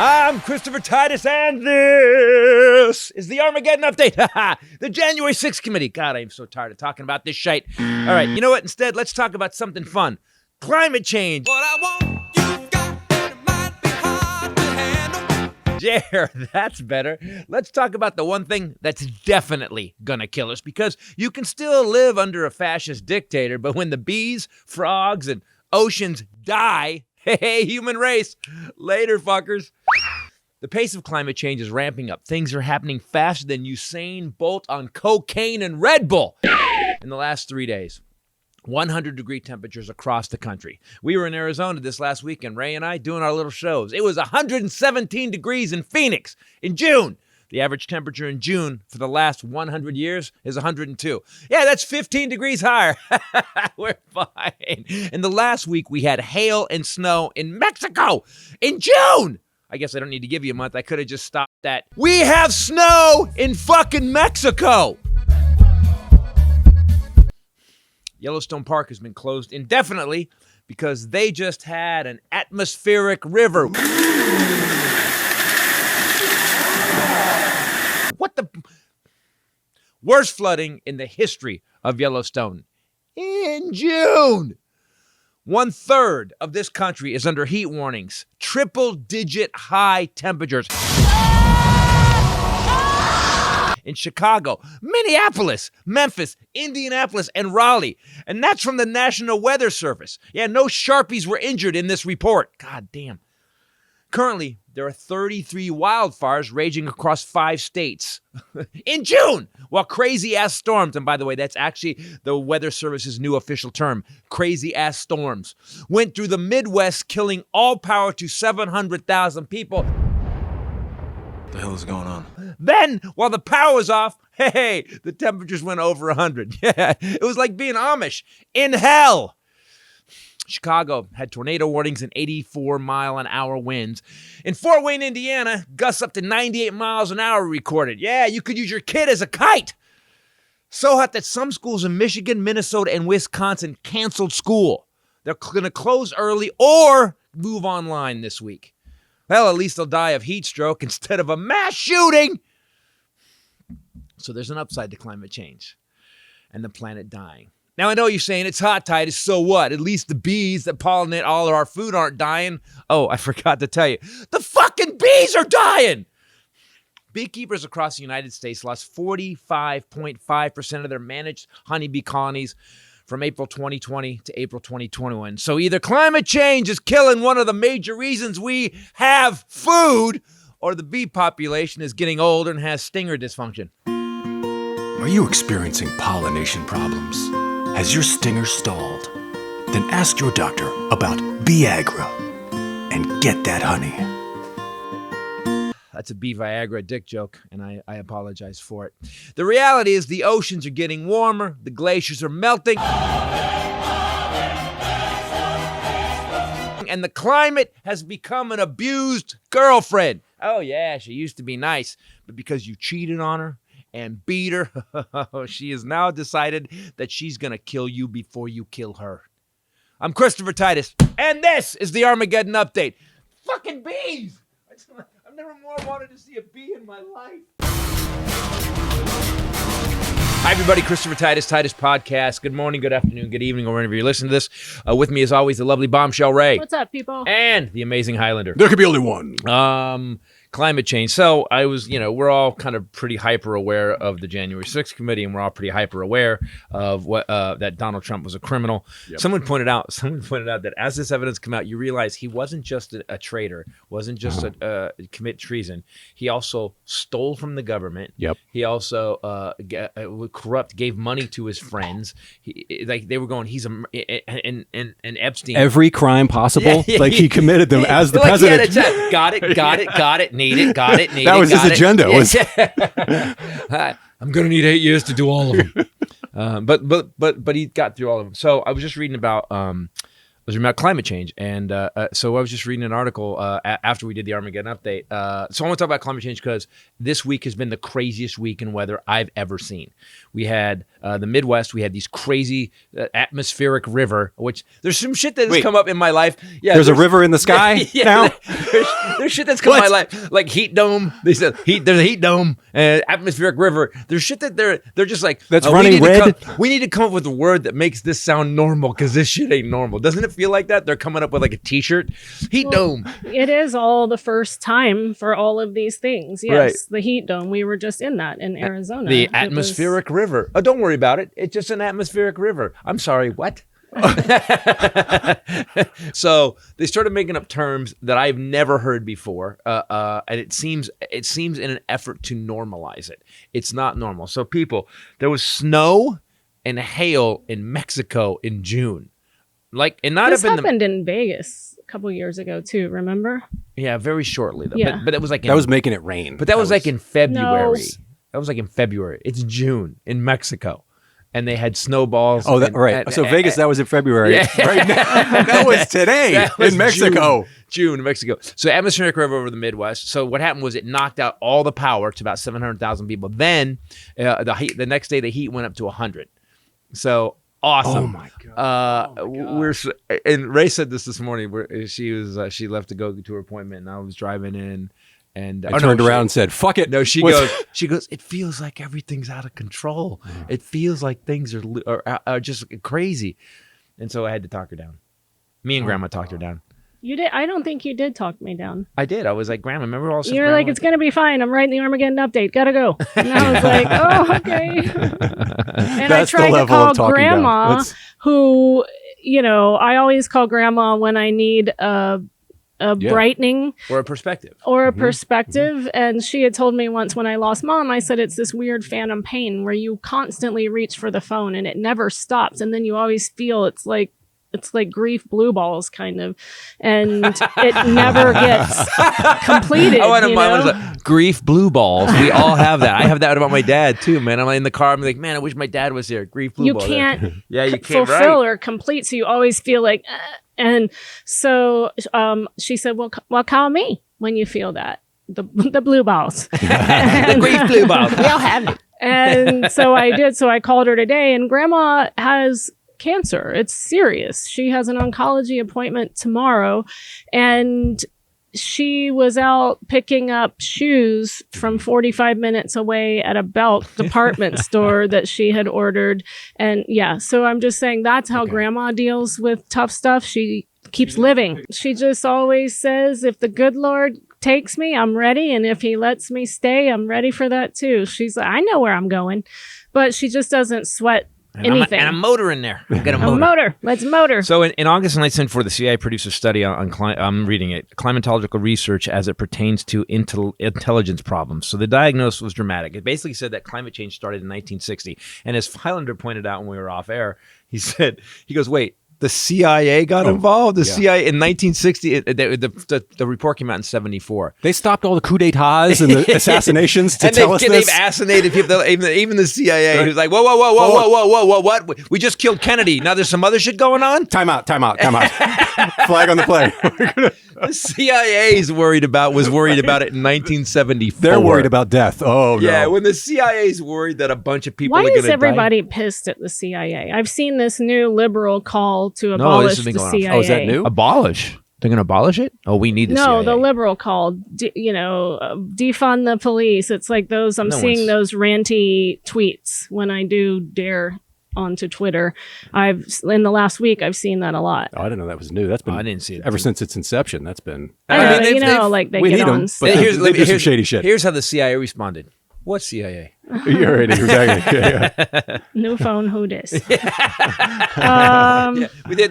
I'm Christopher Titus, and this is the Armageddon Update. The January 6th Committee. God, I'm so tired of talking about this shite. All right, you know what? Instead, let's talk about something fun. Climate change. What I want, you got, and it might be hard to handle. Yeah, that's better. Let's talk about the one thing that's definitely gonna kill us, because you can still live under a fascist dictator, but when the bees, frogs, and oceans die, hey, human race, later, fuckers. The pace of climate change is ramping up. Things are happening faster than Usain Bolt on cocaine and Red Bull in the last 3 days. 100-degree temperatures across the country. We were in Arizona this last weekend, Ray and I, doing our little shows. It was 117 degrees in Phoenix in June. The average temperature in June for the last 100 years is 102. Yeah, that's 15 degrees higher. We're fine. In the last week, we had hail and snow in Mexico in June. I guess I don't need to give you a month. I could have just stopped that. We have snow in fucking Mexico. Yellowstone Park has been closed indefinitely because they just had an atmospheric river. What the worst flooding in the history of Yellowstone in June. 1/3 of this country is under heat warnings, triple-digit high temperatures. In Chicago, Minneapolis, Memphis, Indianapolis, and Raleigh. And that's from the National Weather Service. Yeah, no Sharpies were injured in this report. God damn. Currently, there are 33 wildfires raging across 5 states in June, while crazy-ass storms, and by the way, that's actually the Weather Service's new official term, crazy-ass storms, went through the Midwest, killing all power to 700,000 people. What the hell is going on? Then, while the power was off, hey, the temperatures went over 100. Yeah, it was like being Amish in hell. Chicago had tornado warnings and 84-mile-an-hour winds. In Fort Wayne, Indiana, gusts up to 98 miles an hour recorded. Yeah, you could use your kid as a kite. So hot that some schools in Michigan, Minnesota, and Wisconsin canceled school. They're going to close early or move online this week. Well, at least they'll die of heat stroke instead of a mass shooting. So there's an upside to climate change and the planet dying. Now, I know you're saying it's hot, Titus, so what? At least the bees that pollinate all of our food aren't dying. Oh, I forgot to tell you. The fucking bees are dying! Beekeepers across the United States lost 45.5% of their managed honeybee colonies from April 2020 to April 2021. So either climate change is killing one of the major reasons we have food, or the bee population is getting older and has stinger dysfunction. Are you experiencing pollination problems? Has your stinger stalled? Then ask your doctor about Viagra and get that honey. That's a bee Viagra dick joke, and I apologize for it. The reality is the oceans are getting warmer, the glaciers are melting, and the climate has become an abused girlfriend. Oh yeah, she used to be nice, but because you cheated on her and beat her, she has now decided that she's going to kill you before you kill her. I'm Christopher Titus, and this is the Armageddon Update. Fucking bees! I've never more wanted to see a bee in my life. Hi, everybody. Christopher Titus, Titus Podcast. Good morning, good afternoon, good evening, or whenever you listen to this. With me, as always, the lovely Bombshell Ray. What's up, people? And the amazing Hylinder. There could be only one. Climate change. So I was, we're all kind of pretty hyper aware of the January 6th committee, and we're all pretty hyper aware of what that Donald Trump was a criminal. Yep. Someone pointed out that as this evidence came out, you realize he wasn't just a traitor, wasn't just a commit treason. He also stole from the government. Yep. He also corrupt, gave money to his friends. They were going, he's and Epstein. Every crime possible, he committed them as the president. Got it. Need it. That was his agenda. I'm gonna need 8 years to do all of them. But he got through all of them. So I was just reading about was about climate change. And so I was just reading an article after we did the Armageddon update. So I want to talk about climate change because this week has been the craziest week in weather I've ever seen. We had the Midwest. We had these crazy atmospheric river, which there's some shit that has come up in my life. Yeah, there's a river in the sky now? There's shit that's come in my life. Like heat dome. They said there's a heat dome and atmospheric river. There's shit that they're just like, that's running red. We need to come up with a word that makes this sound normal because this shit ain't normal. Doesn't it feel like that? They're coming up with like a t-shirt. Heat dome. It is all the first time for all of these things. Yes, Right. the heat dome. We were just in that in Arizona. The atmospheric river. Oh, don't worry about it. It's just an atmospheric river. I'm sorry, what? So they started making up terms that I've never heard before, and it seems in an effort to normalize it. It's not normal. So people, there was snow and hail in Mexico in June, like, and not This up in happened in Vegas a couple years ago too. Remember? yeah, very shortly though. Yeah. But it was like That was making it rain. But that was like in February. No. That was like in February. It's June in Mexico. And they had snowballs. Oh, that, right. So Vegas, that was in February. Yeah. Right now, that was today That was in Mexico. June in Mexico. So atmospheric river over the Midwest. So what happened was it knocked out all the power to about 700,000 people. Then the next day the heat went up to 100. So awesome. Oh my god. And Ray said this morning. She left to go to her appointment, and I was driving in. And I turned around and said, "Fuck it." No, she goes. It feels like everything's out of control. It feels like things are just crazy. And so I had to talk her down. Me and Grandma talked her down. You did. I don't think you did talk me down. I did. I was like, Grandma, remember all? You're like, it's gonna be fine. I'm writing the Armageddon update. Gotta go. And I was like, oh, okay. And That's I tried the to level call of talking Grandma, down. That's- who, I always call Grandma when I need a brightening or a perspective. And she had told me once when I lost Mom, I said, it's this weird phantom pain where you constantly reach for the phone and it never stops. And then you always feel it's like grief blue balls kind of, and it never gets completed. Grief blue balls. We all have that. I have that about my dad too, man. I'm in the car. I'm like, man, I wish my dad was here. Grief blue balls. You can't you can't fulfill or complete. So you always feel like, and so she said, well, call me when you feel that. The blue balls. The grief blue balls. We all have it. And so I did. So I called her today, and Grandma has cancer. It's serious. She has an oncology appointment tomorrow, and she was out picking up shoes from 45 minutes away at a Belk department store that she had ordered. And yeah, so I'm just saying that's how Grandma deals with tough stuff. She keeps living. She just always says, if the good Lord takes me, I'm ready. And if he lets me stay, I'm ready for that too. She's like, I know where I'm going, but she just doesn't sweat anything. And a motor in there. I've got a motor. Motor. Let's motor. So in August 1974, the CIA produced a study on I'm reading it, climatological research as it pertains to intelligence problems. So the diagnosis was dramatic. It basically said that climate change started in 1960. And as Hylinder pointed out when we were off air, he goes, wait, the CIA got involved? The CIA in 1960, the report came out in 74. They stopped all the coup d'etats and the assassinations to tell us this. They've assassinated people, even the CIA, who's like, whoa, what? We just killed Kennedy. Now there's some other shit going on? Time out. Flag on the play. The CIA was worried about it in 1974. They're worried about death. Oh, no. Yeah, when the CIA's worried that a bunch of people Why are going to die. is everybody pissed at the CIA? I've seen this new liberal call to abolish the CIA. Oh, is that new? Abolish? They're going to abolish it? Oh, we need the CIA. No, the liberal call, defund the police. It's like those, seeing those ranty tweets when I do dare onto Twitter. In the last week, I've seen that a lot. Oh, I didn't know that was new. That's been. I didn't see it ever since its inception. That's been. I mean, like they we get need on. them, but here's some shady shit. Here's how the CIA responded. What CIA? You're right. Exactly. Yeah. New phone, who dis?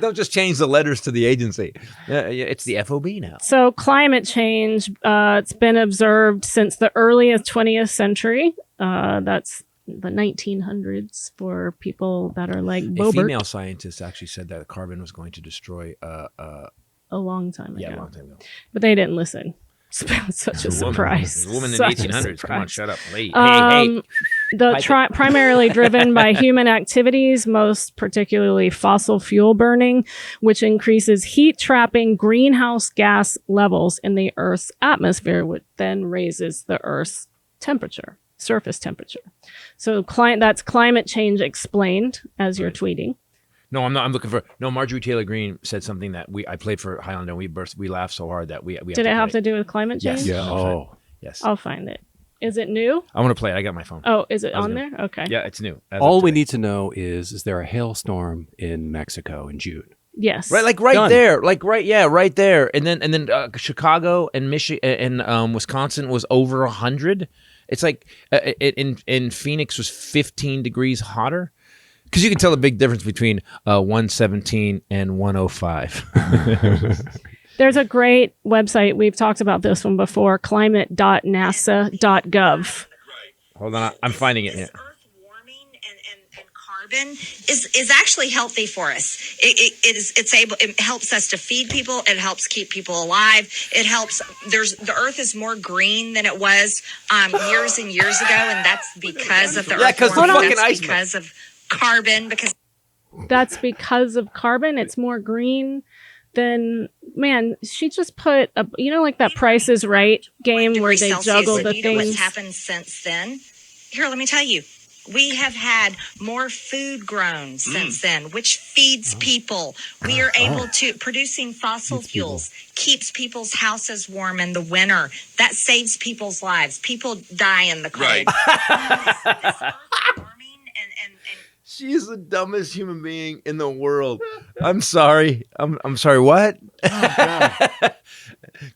Don't just change the letters to the agency. It's the FOB now. So climate change, it's been observed since the earliest 20th century. That's the 1900s for people that are like Bobert. A female scientist actually said that carbon was going to destroy a long time ago. Yeah, a long time ago. But they didn't listen. It's such a surprise. A woman in Such the 1800s. a Come on, shut up. Hey. Primarily driven by human activities, most particularly fossil fuel burning, which increases heat trapping greenhouse gas levels in the Earth's atmosphere, which then raises the Earth's temperature, surface temperature. So that's climate change explained, as you're tweeting. No, I'm not. I'm looking for. No, Marjorie Taylor Greene said something that I played for Hylinder, and we laughed so hard that we Did it have to do with climate change? Yes. Yeah. Oh. Yes. I'll find it. Is it new? I want to play it. I got my phone. Oh, is it on there? Okay. Yeah, it's new. All we need to know is there a hailstorm in Mexico in June? Yes. Right, like right Done. there, right there, and then Chicago and Michigan and Wisconsin was over 100. It's like in Phoenix was 15 degrees hotter, because you can tell the big difference between 117 and 105. There's a great website. We've talked about this one before, climate.nasa.gov. Hold on, I'm finding it here. Earth warming and carbon is actually healthy for us. It helps us to feed people. It helps keep people alive. It helps. The Earth is more green than it was years and years ago, and that's because of the Earth warming. That's because of carbon. That's because of carbon. It's more green. Then, man, she just put like that Price is Right game where they juggle the things. What's happened since then? Here, let me tell you. We have had more food grown since then, which feeds people. We are able to producing fossil fuels keeps people's houses warm in the winter. That saves people's lives. People die in the cold. Right. This earth warming and She is the dumbest human being in the world. I'm sorry. I'm sorry. What?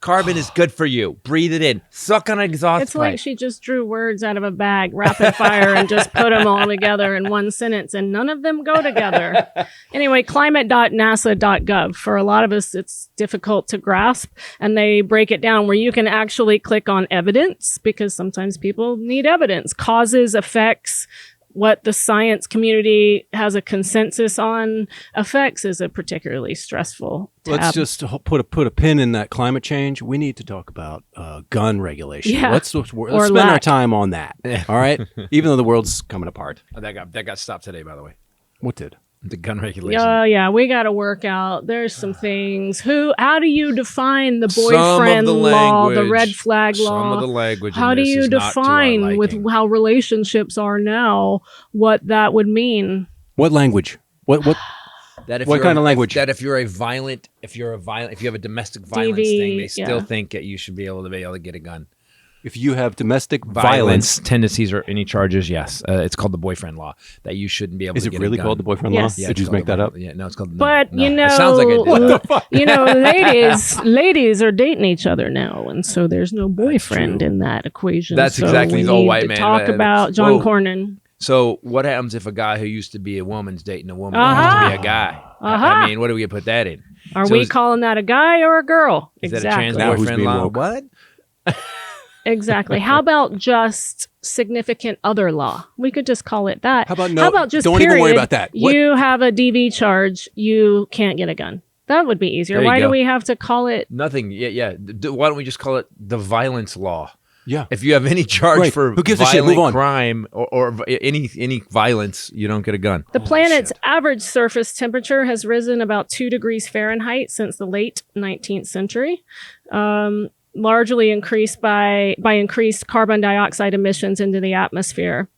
Carbon is good for you. Breathe it in. Suck on an exhaust It's like she just drew words out of a bag, rapid fire, and just put them all together in one sentence, and none of them go together. Anyway, climate.nasa.gov. For a lot of us, it's difficult to grasp, and they break it down where you can actually click on evidence, because sometimes people need evidence, causes, effects. What the science community has a consensus on. Effects is a particularly stressful tab. Let's just put a pin in that climate change. We need to talk about gun regulation. Yeah. Let's spend our time on that. All right? Even though the world's coming apart. Oh, that got stopped today, by the way. What did? The gun regulation. Yeah, we got to work out. There's some things. How do you define the Some boyfriend of the law, the language- red flag law? Some of the language. How in do this you is not to our define with liking. how relationships are now what that would mean? What language? What? That if What you're kind of language? That if you have a domestic violence DV, thing, they still yeah. think that you should be able to get a gun. If you have domestic Violence violence, tendencies or any charges, yes. It's called the boyfriend law, that you shouldn't be able is to it get really a gun. called the boyfriend Yes. law? Yeah, Did it's you just called make the that up? boyfriend- Yeah, no, it's called. But no. you know, It sounds like I did. ladies are dating each other now, and so there's no boyfriend true. in that equation. That's so exactly we the old need white to man. Talk about John Whoa. Cornyn. So what happens if a guy who used to be a woman's dating a woman who Uh-huh. used to be a guy? Uh-huh. I mean, what do we put that in? Are So we is- calling that a guy or a girl? Is exactly. that a trans Now who's boyfriend being law? woke? What? Exactly. How about just significant other law? We could just call it that. How about no? How about just don't period, even worry about that. What? You have a DV charge, you can't get a gun. That would be easier. There you Why do go. we have to call it? Nothing. Yeah. Why don't we just call it the violence law? Yeah. If you have any charge Right. for Who gives a shit? violent Move on. crime or any violence, you don't get a gun. The planet's average surface temperature has risen about 2 degrees Fahrenheit since the late 19th century. Largely increased by increased carbon dioxide emissions into the atmosphere.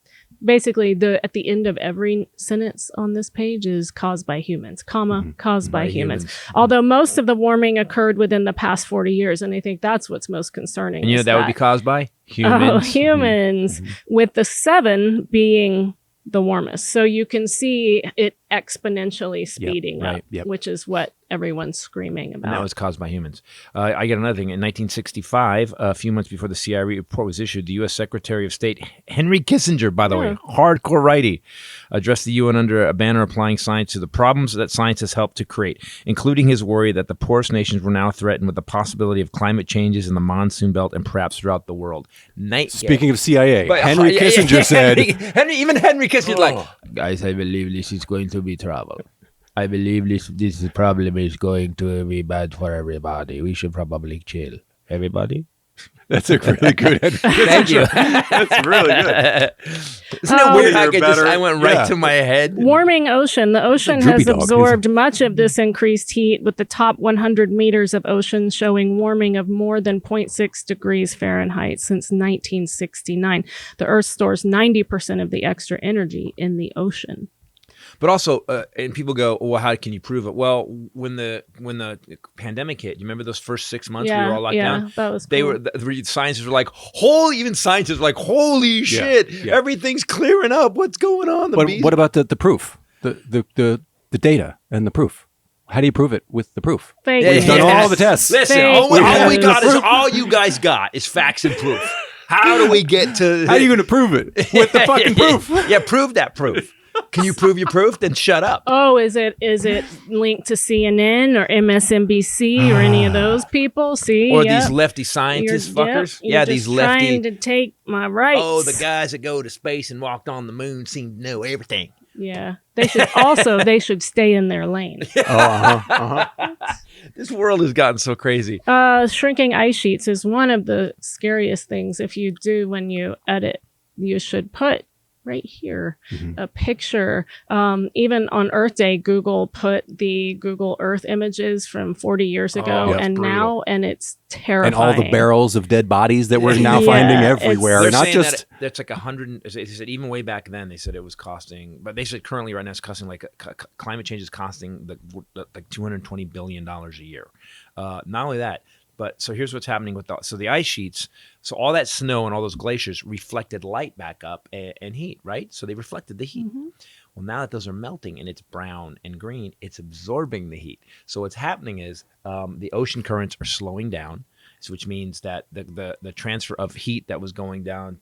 Basically, at the end of every sentence on this page is caused by humans, caused by humans. Although most of the warming occurred within the past 40 years, and I think that's what's most concerning. And you know is that would be caused by humans. Oh, humans, with the 7 being the warmest. So you can see it exponentially speeding right, up, yep. which is what everyone's screaming about. And that was caused by humans. I get another thing. In 1965, a few months before the CIA report was issued, the U.S. Secretary of State Henry Kissinger, by the way, hardcore righty, addressed the UN under a banner applying science to the problems that science has helped to create, including his worry that the poorest nations were now threatened with the possibility of climate changes in the monsoon belt and perhaps throughout the world. Speaking of CIA, But- Henry Kissinger said, Henry Kissinger, like, guys, I believe this is going to be trouble. I believe this problem is going to be bad for everybody. We should probably chill. Everybody? "That's a really good." Thank you. That's really good. Isn't it weird how Better. I went right Yeah. to my head? Warming ocean. The ocean droopy has dog. absorbed much of this increased heat, with the top 100 meters of ocean showing warming of more than 0.6 degrees Fahrenheit since 1969. The Earth stores 90% of the extra energy in the ocean. But also, and people go, well, how can you prove it? Well, when the pandemic hit, you remember those first 6 months we were all locked down? That was They cool. were the scientists were like, even scientists were like, holy shit, yeah. everything's clearing up. What's going on? What about the proof? The data and the proof. How do you prove it with the proof? Fake We've done news. all the tests. Listen, Fake all we news. got is all you guys got is facts and proof. How do we get to? How are you going to prove it with the fucking proof? Yeah, prove that proof. Can you prove your proof? Then shut up. Oh, is it linked to CNN or MSNBC or any of those people? See, Or yep. these lefty scientist You're- fuckers. yep, Yeah, you're these just lefty. trying to take my rights. Oh, the guys that go to space and walked on the moon seem to know everything. Yeah, they should stay in their lane. This world has gotten so crazy. Shrinking ice sheets is one of the scariest things. If you do when you edit, you should put right here a picture. Even on Earth Day, Google put the Google Earth images from 40 years ago that's and brutal. now, and it's terrifying. And all the barrels of dead bodies that we're now Yeah, finding it's- everywhere. They're Not saying just that that's like 100. They said even way back then they said it was costing, but they said currently right now it's costing like climate change is costing like $220 billion a year. Not only that, but so here's what's happening with the ice sheets. So all that snow and all those glaciers reflected light back up and heat, right? So they reflected the heat. Well, now that those are melting and it's brown and green, it's absorbing the heat. So what's happening is the ocean currents are slowing down, so which means that the transfer of heat that was going down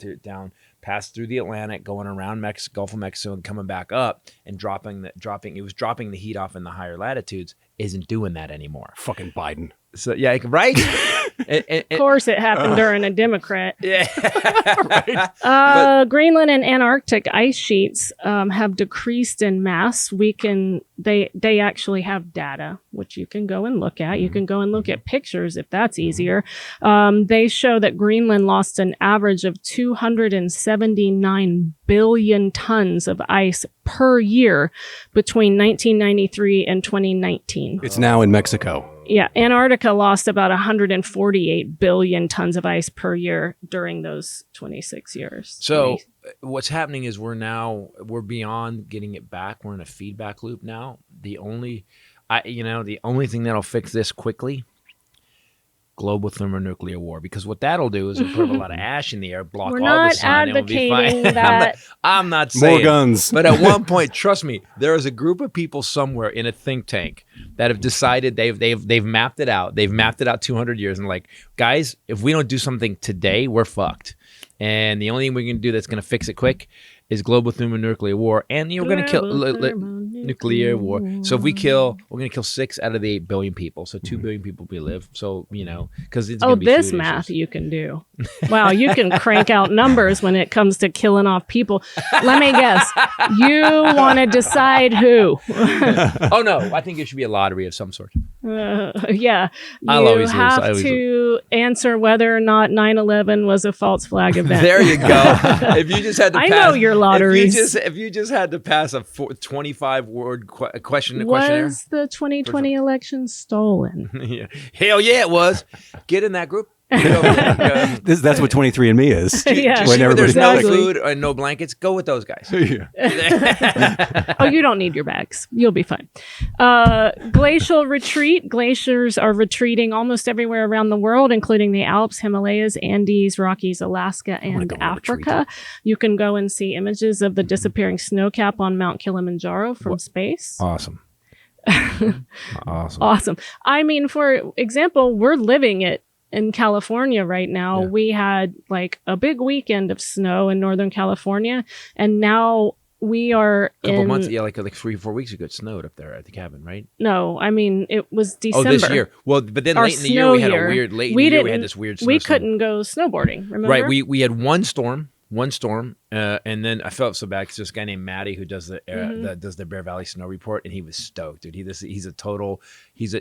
past through the Atlantic, going around Gulf of Mexico and coming back up and dropping the heat off in the higher latitudes, isn't doing that anymore. fucking Biden. So yeah, right. Of course, it happened during a Democrat. Yeah, right. Greenland and Antarctic ice sheets have decreased in mass. They actually have data, which you can go and look at. You can go and look at pictures if that's easier. They show that Greenland lost an average of 279 billion tons of ice per year between 1993 and 2019. It's now in Mexico. Yeah, Antarctica lost about 148 billion tons of ice per year during those 26 years. So what's happening is we're beyond getting it back. We're in a feedback loop now. The only thing that'll fix this quickly, global thermonuclear war, because what that'll do is it'll put a lot of ash in the air, block We're all not the sun, and we'll be fine. advocating that. I'm not saying More guns. but at one point, trust me, there is a group of people somewhere in a think tank that have decided they've mapped it out. They've mapped it out 200 years and like, guys, if we don't do something today, we're fucked. And the only thing we're going to do that's going to fix it quick is global thermonuclear war. And we're going to kill nuclear war. So if we're going to kill 6 out of the 8 billion people. So 2 billion people will live. So, because it's going to be this food math issues. you can do. Wow, you can crank out numbers when it comes to killing off people. Let me guess. You want to decide who? Oh, no. I think it should be a lottery of some sort. Yeah. I'll You always lose. have I always to answer whether or not 9/11 was a false flag event. There you go. If you just had to I pass, know your lotteries. If you just had to pass a 25-word questionnaire. Was the 2020 election stolen? Yeah. Hell yeah, it was. Get in that group. Get over there. That's what 23andMe is. Yeah. You see where there's Exactly. no food and no blankets? Go with those guys. Oh, you don't need your bags. You'll be fine. Glacial retreat. Glaciers are retreating almost everywhere around the world, including the Alps, Himalayas, Andes, Rockies, Alaska, and go on a retreat. Africa. You can go and see images of the disappearing snow cap on Mount Kilimanjaro from space. Awesome. Awesome. Awesome. I mean, for example, we're living it in California right now. Yeah. We had like a big weekend of snow in Northern California, and now we are A couple in months, yeah, like 3 or 4 weeks ago, it snowed up there at the cabin, right? No, I mean it was December. Oh, this year. Well, but then Our late in the year we had snow a year. weird. Late in We the year we didn't- had this weird. We snowstorm. couldn't go snowboarding. Remember? Right. We had one storm, And then I felt so bad because there's a guy named Matty who does the Bear Valley Snow Report, and he was stoked, dude.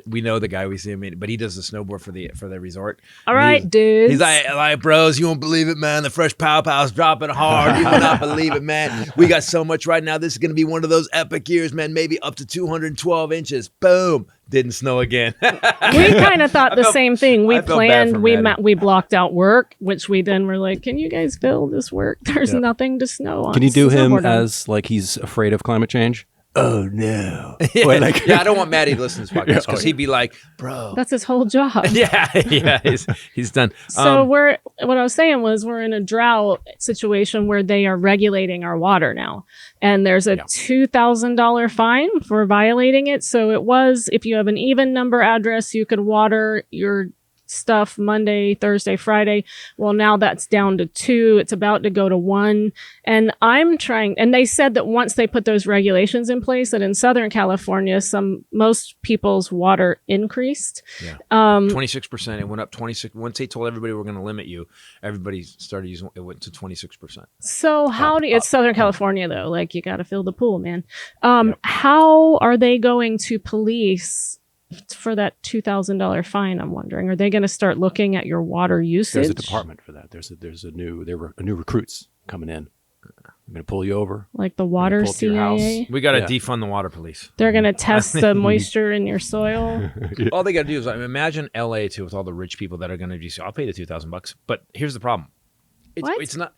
We know the guy, we see him, but he does the snowboard for the resort. All right, dudes. He's like, bros, you won't believe it, man. The fresh pow pow's dropping hard. You will not believe it, man. We got so much right now. This is going to be one of those epic years, man. Maybe up to 212 inches. Boom. Didn't snow again. We kind of thought the same thing. We I felt bad for planned, Maddie. we blocked out work, which we then were like, can you guys fill this work? There's nothing to snow on. Can you do him snowboard on. as like he's afraid of climate change? Oh no! Yeah, Wait, like- I don't want Maddie to listen to this podcast because he'd be like, bro. That's his whole job. Yeah, he's done. So what I was saying was we're in a drought situation where they are regulating our water now. And there's a $2,000 fine for violating it. So it was, if you have an even number address, you could water your stuff Monday, Thursday, Friday. Well, now that's down to 2. It's about to go to 1. And and they said that once they put those regulations in place, that in Southern California, most people's water increased. Yeah. 26%. It went up 26. Once they told everybody we're going to limit you, everybody started using it. Went to 26%. So it's Southern California though. Like you got to fill the pool, man. How are they going to police for that $2,000 fine? I'm wondering. Are they going to start looking at your water usage? There's a department for that. There were new recruits coming in. I'm going to pull you over. Like the water pull up to your house. CIA? We got to defund the water police. They're going to test the moisture in your soil. All they got to do is imagine LA too, with all the rich people that are going to just say, I'll pay the $2,000. But here's the problem. It's not.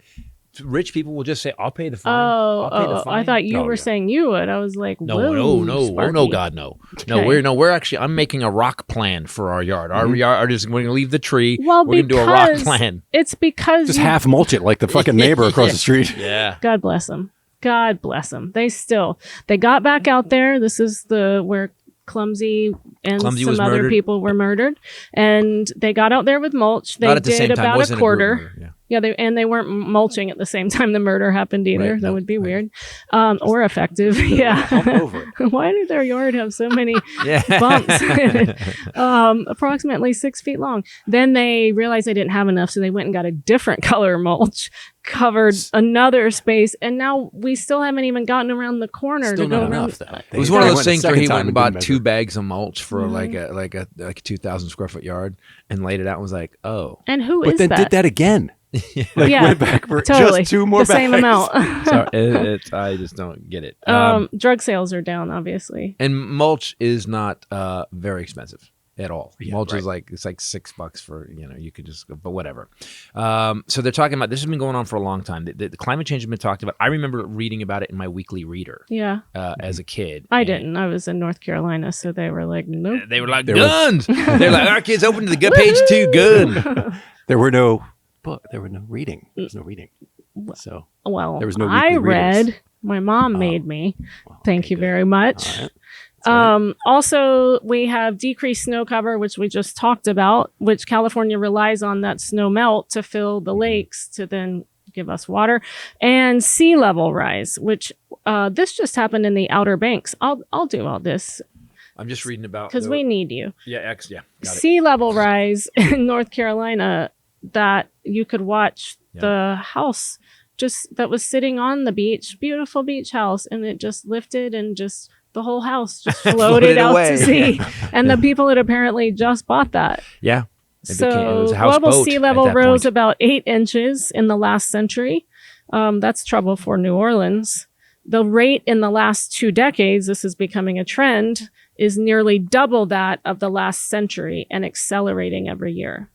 Rich people will just say, I'll pay the fine. I'll pay the fine. I thought you were saying you would. I was like, No, whoa, Sparky. no, God, no. No, Okay. we're actually, I'm making a rock plan for our yard. Our yard is, we're going to leave the tree. Well, we're going to do a rock because plan. It's because Just half mulch it like the fucking neighbor across the street. Yeah. God bless them. God bless them. They got back out there. This is where Clumsy and Clumsy some was other murdered. people were murdered, and they got out there with mulch. They Not at the did same time. about Wasn't a quarter. group murder. Yeah, they weren't mulching at the same time the murder happened either. Right, That no, would be right. weird, or effective. Yeah. Jump over it. Why did their yard have so many Yeah. bumps? Approximately 6 feet long. Then they realized they didn't have enough, so they went and got a different color mulch, covered another space, and now we still haven't even gotten around the corner Still to go not around. enough, though. It was one of They those went a things where second he time went and and bought didn't 2 measure. bags of mulch for like a 2,000 square foot yard and laid it out and was like, oh. And who But is then that? did that again. Like Yeah, went back for totally. just 2 more the same bags. amount. So I just don't get it. Drug sales are down, obviously. And mulch is not very expensive at all. Yeah, Mulch is right. it's like $6 for, you could just go, but whatever. So they're talking about, this has been going on for a long time. The climate change has been talked about. I remember reading about it in my weekly reader Yeah. as a kid. I And didn't. I was in North Carolina, so they were like, nope. They were like, There were- guns. They're like, our kids open to the good page 2 gun. There were no book. There were no reading. There was no reading. So Well, There was no I weekly readers. read. My mom made me. well, Thank okay, you good. very much. All right. That's right. Also, we have decreased snow cover, which we just talked about, which California relies on that snow melt to fill the lakes to then give us water, and sea level rise, which this just happened in the Outer Banks. I'll do all this I'm just reading about because we need you. Yeah, got it. Sea level rise in North Carolina, that you could watch the house just that was sitting on the beach, beautiful beach house, and it just lifted and just the whole house just floated out away. to sea. And the people had apparently just bought that. Yeah. It was So a houseboat global sea at level that rose point. about 8 inches in the last century. That's trouble for New Orleans. The rate in the last 2 decades, this is becoming a trend, is nearly double that of the last century and accelerating every year.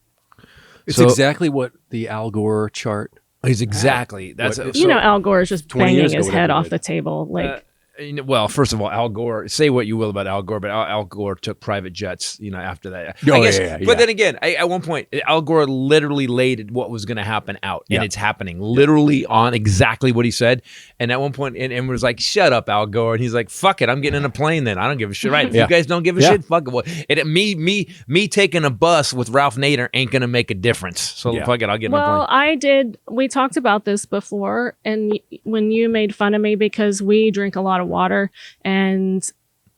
It's So- exactly what the Al Gore chart. Is exactly. That's What- so- You know, Al Gore is just 20 banging years ago, his head whatever off it the is. table. Like, well, first of all, Al Gore. Say what you will about Al Gore, but Al Gore took private jets. After that, Oh, I guess. yeah, yeah, But yeah. then again, at one point, Al Gore literally laid what was going to happen out, and Yeah. it's happening literally on exactly what he said. And at one point, and was like, "Shut up, Al Gore," and he's like, "Fuck it, I'm getting in a plane. Then I don't give a shit. Right? If Yeah. you guys don't give a Yeah. shit, fuck it. Well, me taking a bus with Ralph Nader ain't going to make a difference. So Yeah. fuck it, I'll get in a well, plane." we talked about this before, and when you made fun of me because we drink a lot of water, and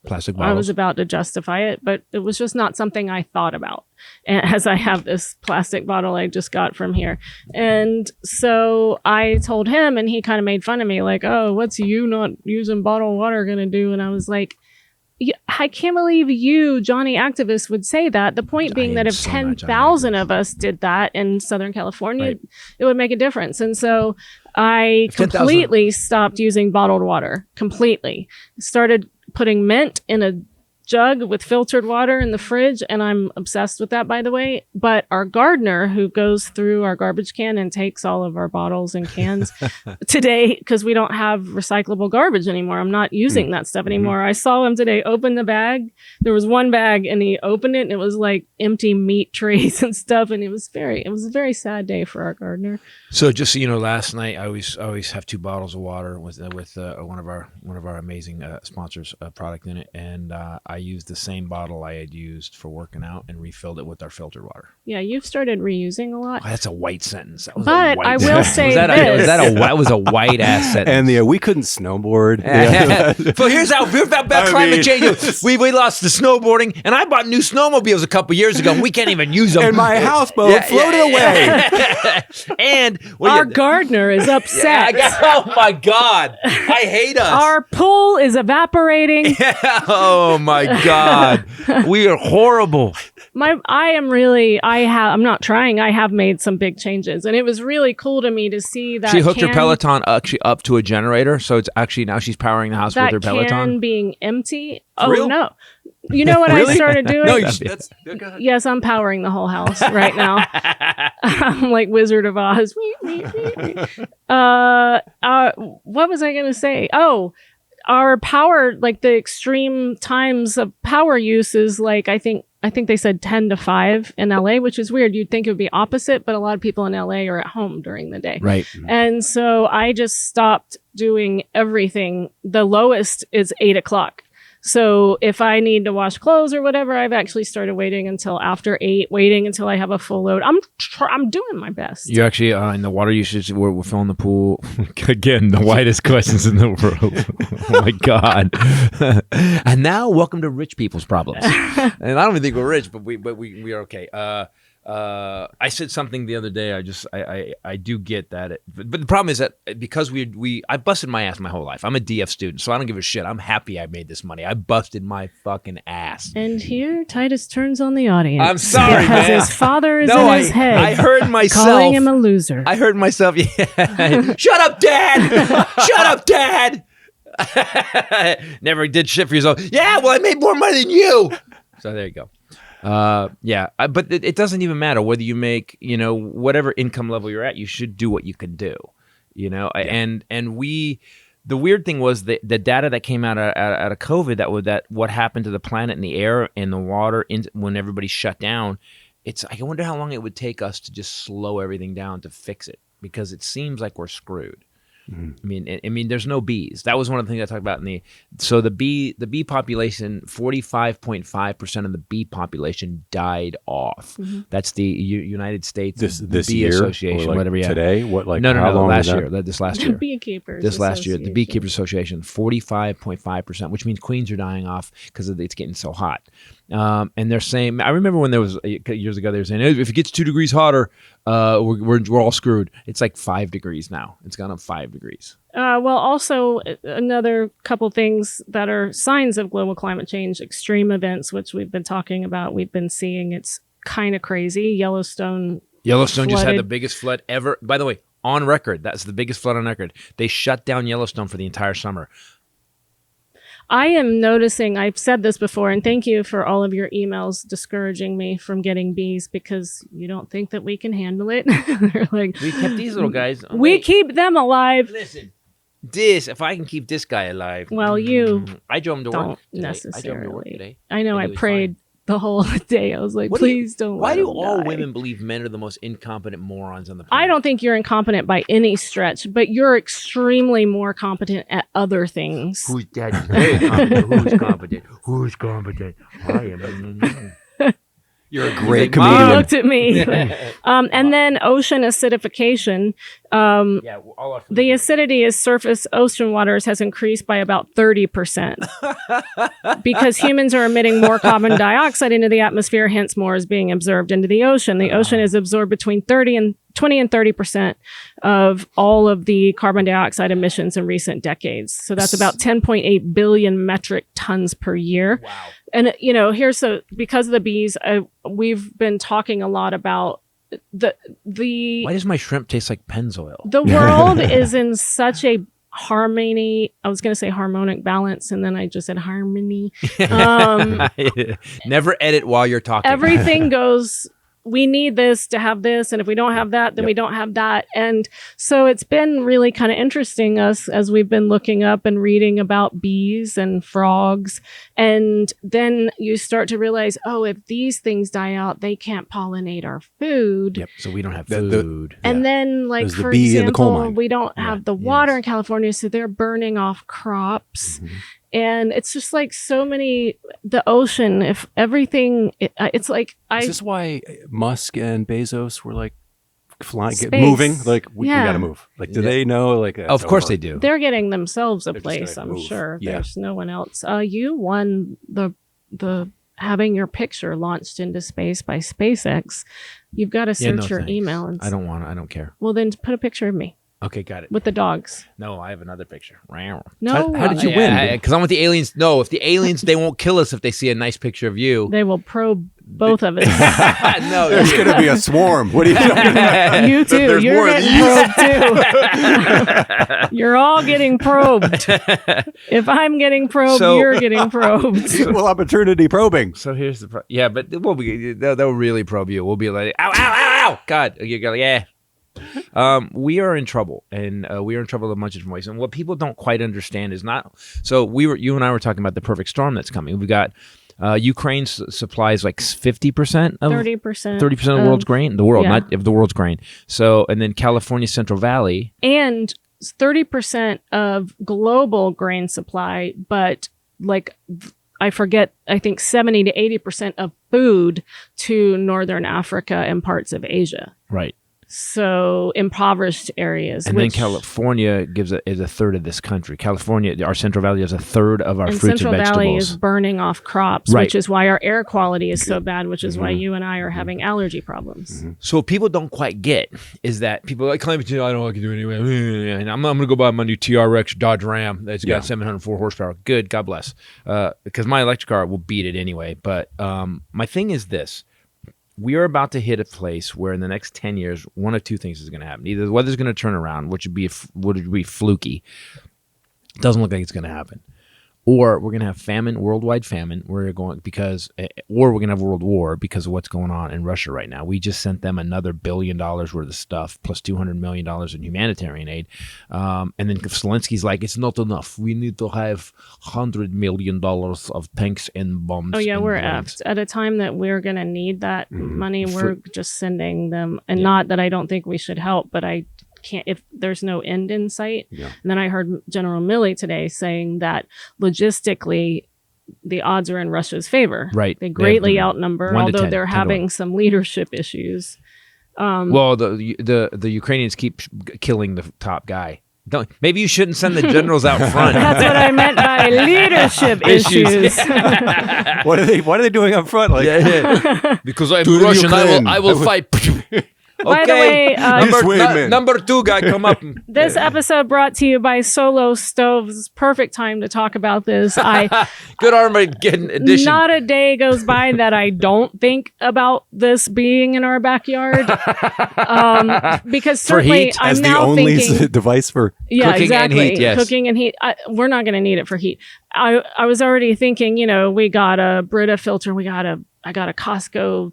Plastic I bottles. was about to justify it, but it was just not something I thought about. And as I have this plastic bottle I just got from here. And so I told him, and he kind of made fun of me, like, oh, what's you not using bottled water going to do? And I was like, I can't believe you, Johnny Activist, would say that. The point being that if so not Johnny 10,000 of us did that in Southern California, it would make a difference. And so I If 10,000 completely stopped using bottled water. Completely. Started putting mint in a jug with filtered water in the fridge, and I'm obsessed with that, by the way. But our gardener, who goes through our garbage can and takes all of our bottles and cans today, because we don't have recyclable garbage anymore, I'm not using that stuff anymore. I saw him today open the bag. There was one bag, and he opened it, and it was like empty meat trays and stuff, and it was a very sad day for our gardener. So just so you know, last night I always have 2 bottles of water with one of our amazing sponsors product in it, and I used the same bottle I had used for working out and refilled it with our filtered water. Yeah, you've started reusing a lot. Oh, that's a white sentence. That was But a white I will sentence. say was this. that was a white ass sentence. And we couldn't snowboard. So here's about climate change. We lost the snowboarding, and I bought new snowmobiles a couple years ago. And we can't even use them. And my houseboat floated away. And Our gardener is upset. oh my God, I hate us. Our pool is evaporating. Oh my God, we are horrible. I'm not trying. I have made some big changes, and it was really cool to me to see that. She hooked her Peloton actually up to a generator, so it's actually now she's powering the house with her Peloton. Can being empty. Oh real? No. You know what I started doing? No, go ahead. Yes, I'm powering the whole house right now. I'm like Wizard of Oz. What was I going to say? Oh, our power, like the extreme times of power use is like, I think they said 10 to 5 in LA, which is weird. You'd think it would be opposite, but a lot of people in LA are at home during the day. Right. And so I just stopped doing everything. The lowest is 8 o'clock. So if I need to wash clothes or whatever, I've actually started waiting until after 8, waiting until I have a full load. I'm doing my best. You're actually in the water usage. We're filling the pool again. The widest questions in the world. Oh my God! And now, welcome to rich people's problems. And I don't even think we're rich, but we are okay. I said something the other day. I do get that, but the problem is that because I busted my ass my whole life. I'm a DF student, so I don't give a shit. I'm happy I made this money. I busted my fucking ass. And here Titus turns on the audience. I'm sorry, because man. his father is in his head. I heard myself calling him a loser. I heard myself. Yeah. Shut up, Dad. Shut up, Dad. Never did shit for yourself. Yeah, well, I made more money than you. So there you go. But it doesn't even matter whether you make, whatever income level you're at, you should do what you can do, and the weird thing was the data that came out of COVID, that what happened to the planet and the air and the water when everybody shut down. I wonder how long it would take us to just slow everything down to fix it, because it seems like we're screwed. I mean, there's no bees. That was one of the things I talked about the bee population. 45.5% of the bee population died off. Mm-hmm. That's the United States this Bee year, Association, or whatever. Yeah. Today, what like no, how long last was year. that? This last year. Beekeepers. This last year, the Association. Beekeepers Association, 45.5%, which means queens are dying off because it's getting so hot. And they're saying, I remember when there was years ago, they were saying, if it gets 2 degrees hotter, we're all screwed. It's like 5 degrees now. It's gone up 5 degrees. Well, also another couple things that are signs of global climate change, extreme events, which we've been talking about. We've been seeing. It's kind of crazy. Yellowstone just had flooded. the biggest flood ever. By the way, on record, that's the biggest flood on record. They shut down Yellowstone for the entire summer. I am noticing, I've said this before, and thank you for all of your emails discouraging me from getting bees, because you don't think that we can handle it. They're like, We kept these little guys. we keep them alive. Listen, if I can keep this guy alive. Well, you I drove him to don't work today. necessarily. I drove him to work today. I know, And I he was prayed the whole day. I was like, please don't Why let do him all die. women believe men are the most incompetent morons on the planet? I don't think you're incompetent by any stretch, but you're extremely more competent at other things. Who's that? Who's competent? Who's competent? I am. You're a great He's like, "Mom." comedian. Looked at me. And then ocean acidification. Yeah, all our food The is- acidity of surface ocean waters has increased by about 30% because humans are emitting more carbon dioxide into the atmosphere, hence more is being absorbed into the ocean. The ocean has absorbed between 20 and 30% of all of the carbon dioxide emissions in recent decades. So that's about 10.8 billion metric tons per year. Wow. And, because of the bees, we've been talking a lot about the Why does my shrimp taste like Pennzoil? the world is in such a harmony. I was going to say harmonic balance, and then I just said harmony. Never edit while you're talking. Everything goes, we need this to have this, and if we don't have that, then we don't have that. And so it's been really kind of interesting as we've been looking up and reading about bees and frogs. And then you start to realize, oh, if these things die out, they can't pollinate our food. Yep. So we don't have The- food. And then, like, There's the for bee in the coal example, mine. we don't have the water in California, so they're burning off crops. And it's just like so many, the ocean, if everything, it's like, Is this why Musk and Bezos were like Space. moving? Like, we Yeah. got to move. Like, do they know? Like, of course they do. they're getting themselves a They're just place, gonna I'm move. sure. Yeah. There's no one else. You won the having your picture launched into space by SpaceX. You've got to Yeah, search no, your thanks. email. And I don't care. Well, then put a picture of me Okay, got it. with the dogs. No, I have another picture. No, How did you win? Because I'm with the aliens. No, if the aliens, they won't kill us if they see a nice picture of you. they will probe both of us. No, There's going to be a swarm. What are you talking about? You too. There's You're more of getting probed too. You're all getting probed. If I'm getting probed, So- you're getting probed. Well, opportunity probing. So here's the yeah, but we'll be they'll really probe you. We'll be like, ow, ow, ow, ow, God, you go, yeah. We are in trouble, and we are in trouble in a bunch of different ways. And what people don't quite understand is not. So you and I were talking about the perfect storm that's coming. We've got Ukraine supplies like 50% of 30%. 30% of the world's grain, the world, yeah. not of the world's grain. So, and then California Central Valley. And 30% of global grain supply, but like I forget, I think 70 to 80% of food to Northern Africa and parts of Asia. Right. So impoverished areas. And then California is a third of this country. California, our Central Valley is a third of our and fruits Central and vegetables. Valley is burning off crops, Right. which is why our air quality is so bad, which is why you and I are having allergy problems. So what people don't quite get is that people are like climate change. I don't know what I can do anyway. And I'm going to go buy my new TRX Dodge Ram that's got 704 horsepower. Good, God bless. Because my electric car will beat it anyway. But my thing is this. We are about to hit a place where in the next 10 years, one of two things is going to happen. Either the weather's going to turn around, which would be fluky. It doesn't look like it's going to happen. Or we're going to have famine, worldwide famine. Or we're going to have world war because of what's going on in Russia right now. We just sent them another $1 billion worth of stuff, plus $200 million in humanitarian aid. And then Zelensky's like, it's not enough. We need to have $100 million of tanks and bombs. Oh yeah, and we're planes." effed. At a time that we're going to need that money, we're just sending them. And not that I don't think we should help, but I can't, if there's no end in sight. Yeah. And then I heard General Milley today saying that logistically, the odds are in Russia's favor. Right. They They greatly have outnumber, 1 to although 10, they're 10 to 1. having some leadership issues. Well, the Ukrainians keep killing the top guy. Maybe you shouldn't send the generals out front. That's what I meant by leadership issues. What are they doing up front? Like, Because I'm To the Russian, Ukraine. I will fight. By the way, This way, man. number 2 guy, come up. This episode brought to you by Solo Stoves. Perfect time to talk about this. Good Armageddon edition. Not a day goes by that I don't think about this being in our backyard. Because For certainly heat? I'm as the now only thinking, device for yeah, cooking and exactly. heat, yes. Cooking and heat. We're not going to need it for heat. I was already thinking, we got a Brita filter. I got a Costco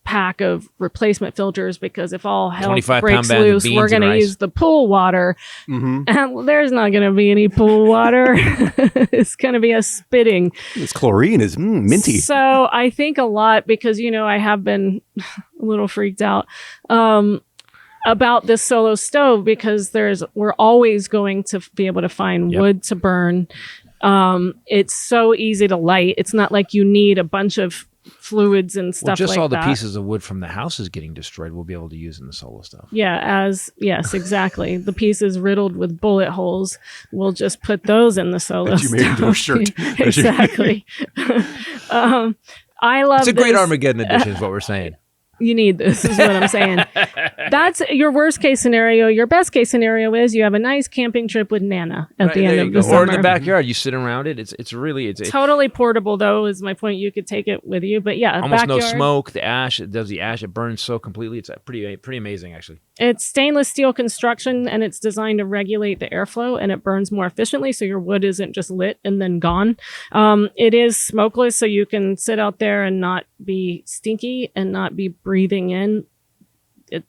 pack of replacement filters because if all hell 25 breaks pound bag of loose, beans we're and going to rice. use the pool water. And there's not going to be any pool water. It's going to be a spitting. this chlorine is minty. So I think a lot because, I have been a little freaked out about this Solo stove because we're always going to be able to find wood to burn. It's so easy to light. It's not like you need a bunch of fluids and stuff Well, just like all the that. pieces of wood from the houses getting destroyed, we'll be able to use in the solo stuff. Yeah, yes, exactly. The pieces riddled with bullet holes, we'll just put those in the solo That you made into a stuff. shirt. Exactly. I love It's a great this. Armageddon edition, is what we're saying. You need this, is what I'm saying. That's your worst case scenario. Your best case scenario is you have a nice camping trip with Nana at the end of the summer. Or in the backyard, you sit around it. It's really Totally portable, though, is my point. You could take it with you. But yeah, almost no backyard. smoke. The ash, it does the ash. It burns so completely. It's pretty amazing, actually. It's stainless steel construction, and it's designed to regulate the airflow, and it burns more efficiently, so your wood isn't just lit and then gone. It is smokeless, so you can sit out there and not be stinky and not be breathing in.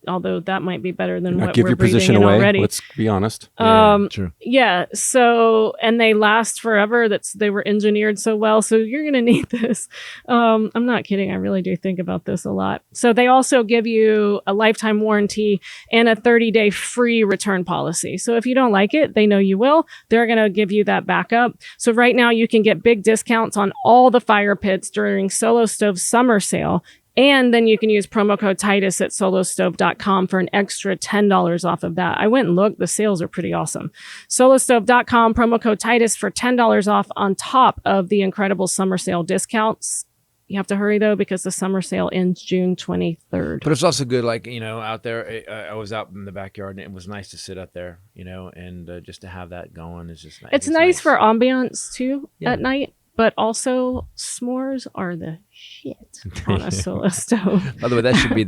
Although that might be better than Not what give we're your breathing position in away. already. Let's be honest. True. Yeah, so, and they last forever. They were engineered so well. So you're going to need this. I'm not kidding. I really do think about this a lot. So they also give you a lifetime warranty and a 30-day free return policy. So if you don't like it, they know you will. They're going to give you that backup. So right now you can get big discounts on all the fire pits during Solo Stove's summer sale. And then you can use promo code Titus at solostove.com for an extra $10 off of that. I went and looked. The sales are pretty awesome. Solostove.com, promo code Titus for $10 off on top of the incredible summer sale discounts. You have to hurry, though, because the summer sale ends June 23rd. But it's also good, like, out there. I was out in the backyard, and it was nice to sit out there, and just to have that going is just nice. It's nice for ambiance, too, Yeah. at night. But also, s'mores are the shit on a Solo Stove. By the way, that should be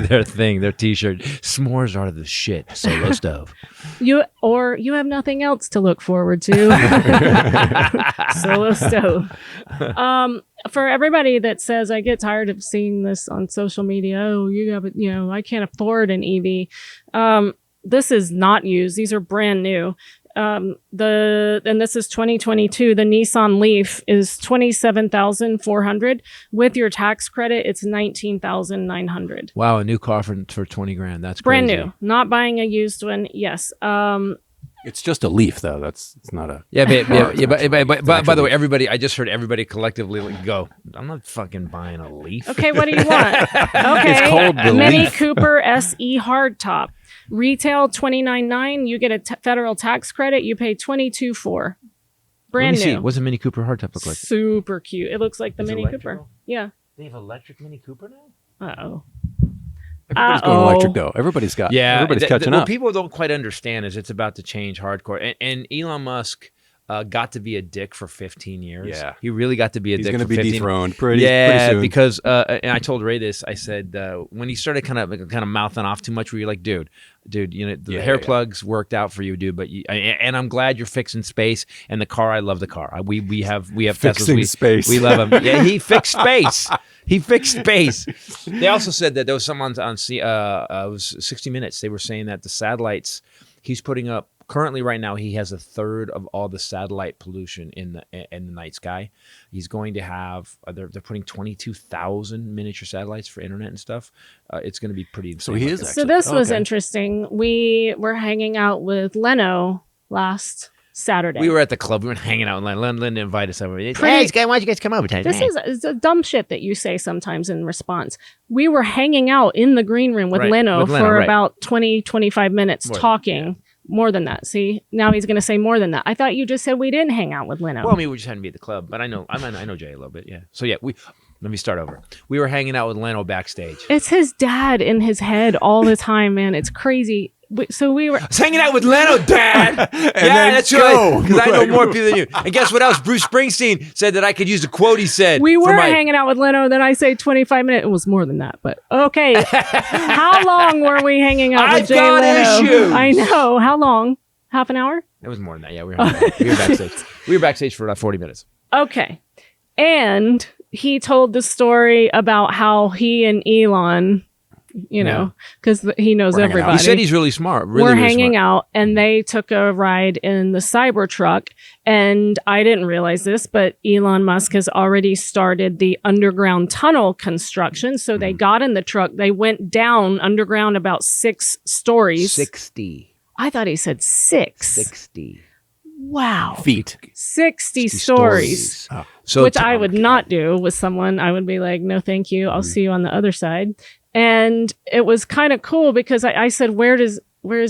their thing, their T-shirt. S'mores are the shit. Solo Stove. You have nothing else to look forward to. Solo Stove. For everybody that says, I get tired of seeing this on social media. Oh, I can't afford an EV. This is not used. These are brand new. And this is 2022. The Nissan Leaf is $27,400. With your tax credit, it's $19,900. Wow, a new car for $20,000. That's Brand crazy. new. Not buying a used one. Yes. It's just a Leaf, though. It's not a. Yeah, but by the way, everybody, I just heard everybody collectively go, I'm not fucking buying a Leaf. Okay, what do you want? Okay, It's called the Mini Leaf. Cooper SE hardtop. Retail $29,900. You get a federal tax credit. You pay $22,400. Brand Let me new. see. What's a Mini Cooper hardtop look like? Super cute. It looks like the Is it Mini electrical? Cooper. Yeah. They have electric Mini Cooper now? Uh-oh. Everybody's going electric, though. Everybody's catching what up. people don't quite understand is it's about to change hardcore. And Elon Musk got to be a dick for 15 years. Yeah. He really got to be a He's dick going to for be 15 dethroned pretty soon. because and I told Ray this. I said when he started kind of mouthing off too much, where you're like, dude, the hair plugs worked out for you, dude. But and I'm glad you're fixing space. And the car, I love the car. We have Fixing Teslas. space. We love him. Yeah, he fixed space. He fixed space. They also said that there was someone on it was 60 Minutes. They were saying that the satellites he's putting up currently right now, he has a third of all the satellite pollution in the night sky. He's going to have they're putting 22,000 miniature satellites for internet and stuff. It's going to be pretty insane. So he is So this was Okay. interesting. We were hanging out with Leno last Saturday. We were at the club. We were hanging out. And Linda invited us over. Hey, Pretty- guys, why don't you guys come over? This is a dumb shit that you say sometimes in response. We were hanging out in the green room with Right, Leno with Leno, for right. about 20, 25 minutes More, talking. More than that. See, now he's going to say more than that. I thought you just said we didn't hang out with Leno. Well, I mean, we just hadn't been at the club, but I know Jay a little bit. Yeah. So yeah, let me start over. We were hanging out with Leno backstage. It's his dad in his head all the time, man. It's crazy. So we were. I was hanging out with Leno, Dad. then that's go. right. Because I know more people than you. And guess what else? Bruce Springsteen said that I could use the quote he said. We for were my- hanging out with Leno. Then I say 25 minutes. It was more than that, but okay. How long were we hanging out with I've Jay got Leno? issues. I know. How long? Half an hour? It was more than that. Yeah, we were backstage. We were backstage for about 40 minutes. Okay. And he told the story about how he and Elon, because he knows We're hanging out. everybody. He said he's really smart. We're hanging out, and they took a ride in the Cybertruck. And I didn't realize this, but Elon Musk has already started the underground tunnel construction. So they got in the truck. They went down underground about 6 stories. 60. I thought he said 6. 60. Wow. Feet. 60 stories. So Which I would not do with someone. I would be like, no, thank you. I'll see you on the other side. And it was kind of cool because I said, where is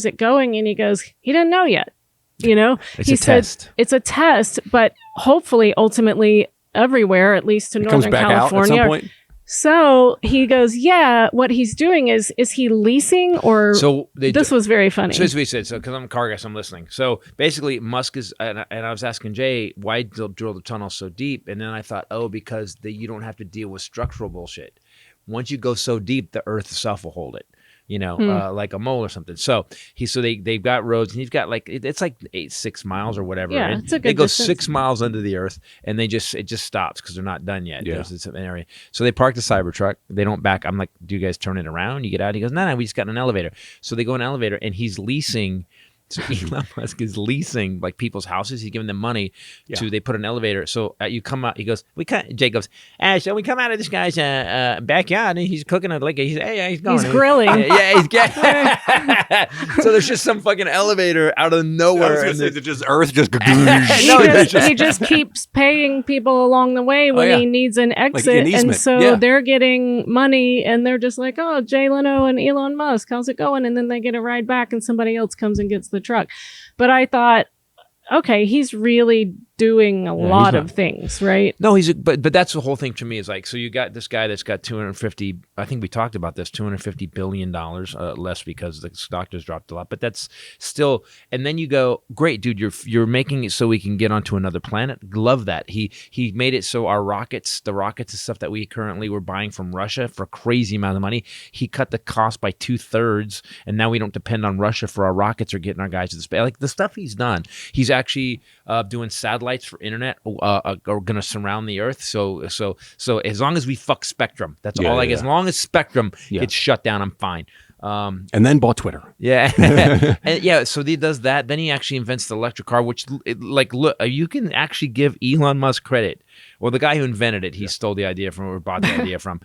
it going? And he goes, he didn't know yet. You know, It's he a said test. it's a test, but hopefully, ultimately, everywhere, at least to It comes Northern back out at California. some point. So he goes, yeah, what he's doing is he leasing or So this was very funny. So as we said, so because I'm a car guy, so I'm listening. So basically, Musk is, and I was asking Jay, why drill the tunnel so deep? And then I thought, because you don't have to deal with structural bullshit. Once you go so deep, the Earth itself will hold it. You know, like a mole or something. So they've got roads, and he's got like it's like 6 miles or whatever. Yeah, and it's a good they go distance. 6 miles under the earth, and it just stops because they're not done yet. Yeah. It's an area. So they park the Cybertruck. They don't back. I'm like, do you guys turn it around? You get out. He goes, no, we just got in an elevator. So they go in an elevator, and he's leasing. So Elon Musk is leasing like people's houses. He's giving them money they put an elevator. So you come out. He goes, Jay goes, so we come out of this guy's backyard, and he's cooking it like he's going. He's grilling. Yeah, so there's just some fucking elevator out of nowhere. And It's just Earth just. He just keeps paying people along the way when he needs an exit. an easement. And so they're getting money and they're just like, oh, Jay Leno and Elon Musk, how's it going? And then they get a ride back and somebody else comes and gets the truck. But I thought, okay, he's really doing a lot of things, right? No, but that's the whole thing to me is like, so you got this guy that's got 250, I think we talked about this, $250 billion less because the stock just dropped a lot, but that's still, and then you go, great, dude, you're making it so we can get onto another planet. Love that. He made it so the rockets and stuff that we currently were buying from Russia for a crazy amount of money, he cut the cost by 2/3, and now we don't depend on Russia for our rockets or getting our guys to the space. Like the stuff he's done. He's actually doing satellites for internet are going to surround the earth. So as long as we fuck Spectrum, that's all I get. As long as Spectrum gets shut down, I'm fine. And then bought Twitter. Yeah. And so he does that. Then he actually invents the electric car, which look, you can actually give Elon Musk credit. Well, the guy who invented it, he stole the idea from or bought the idea from.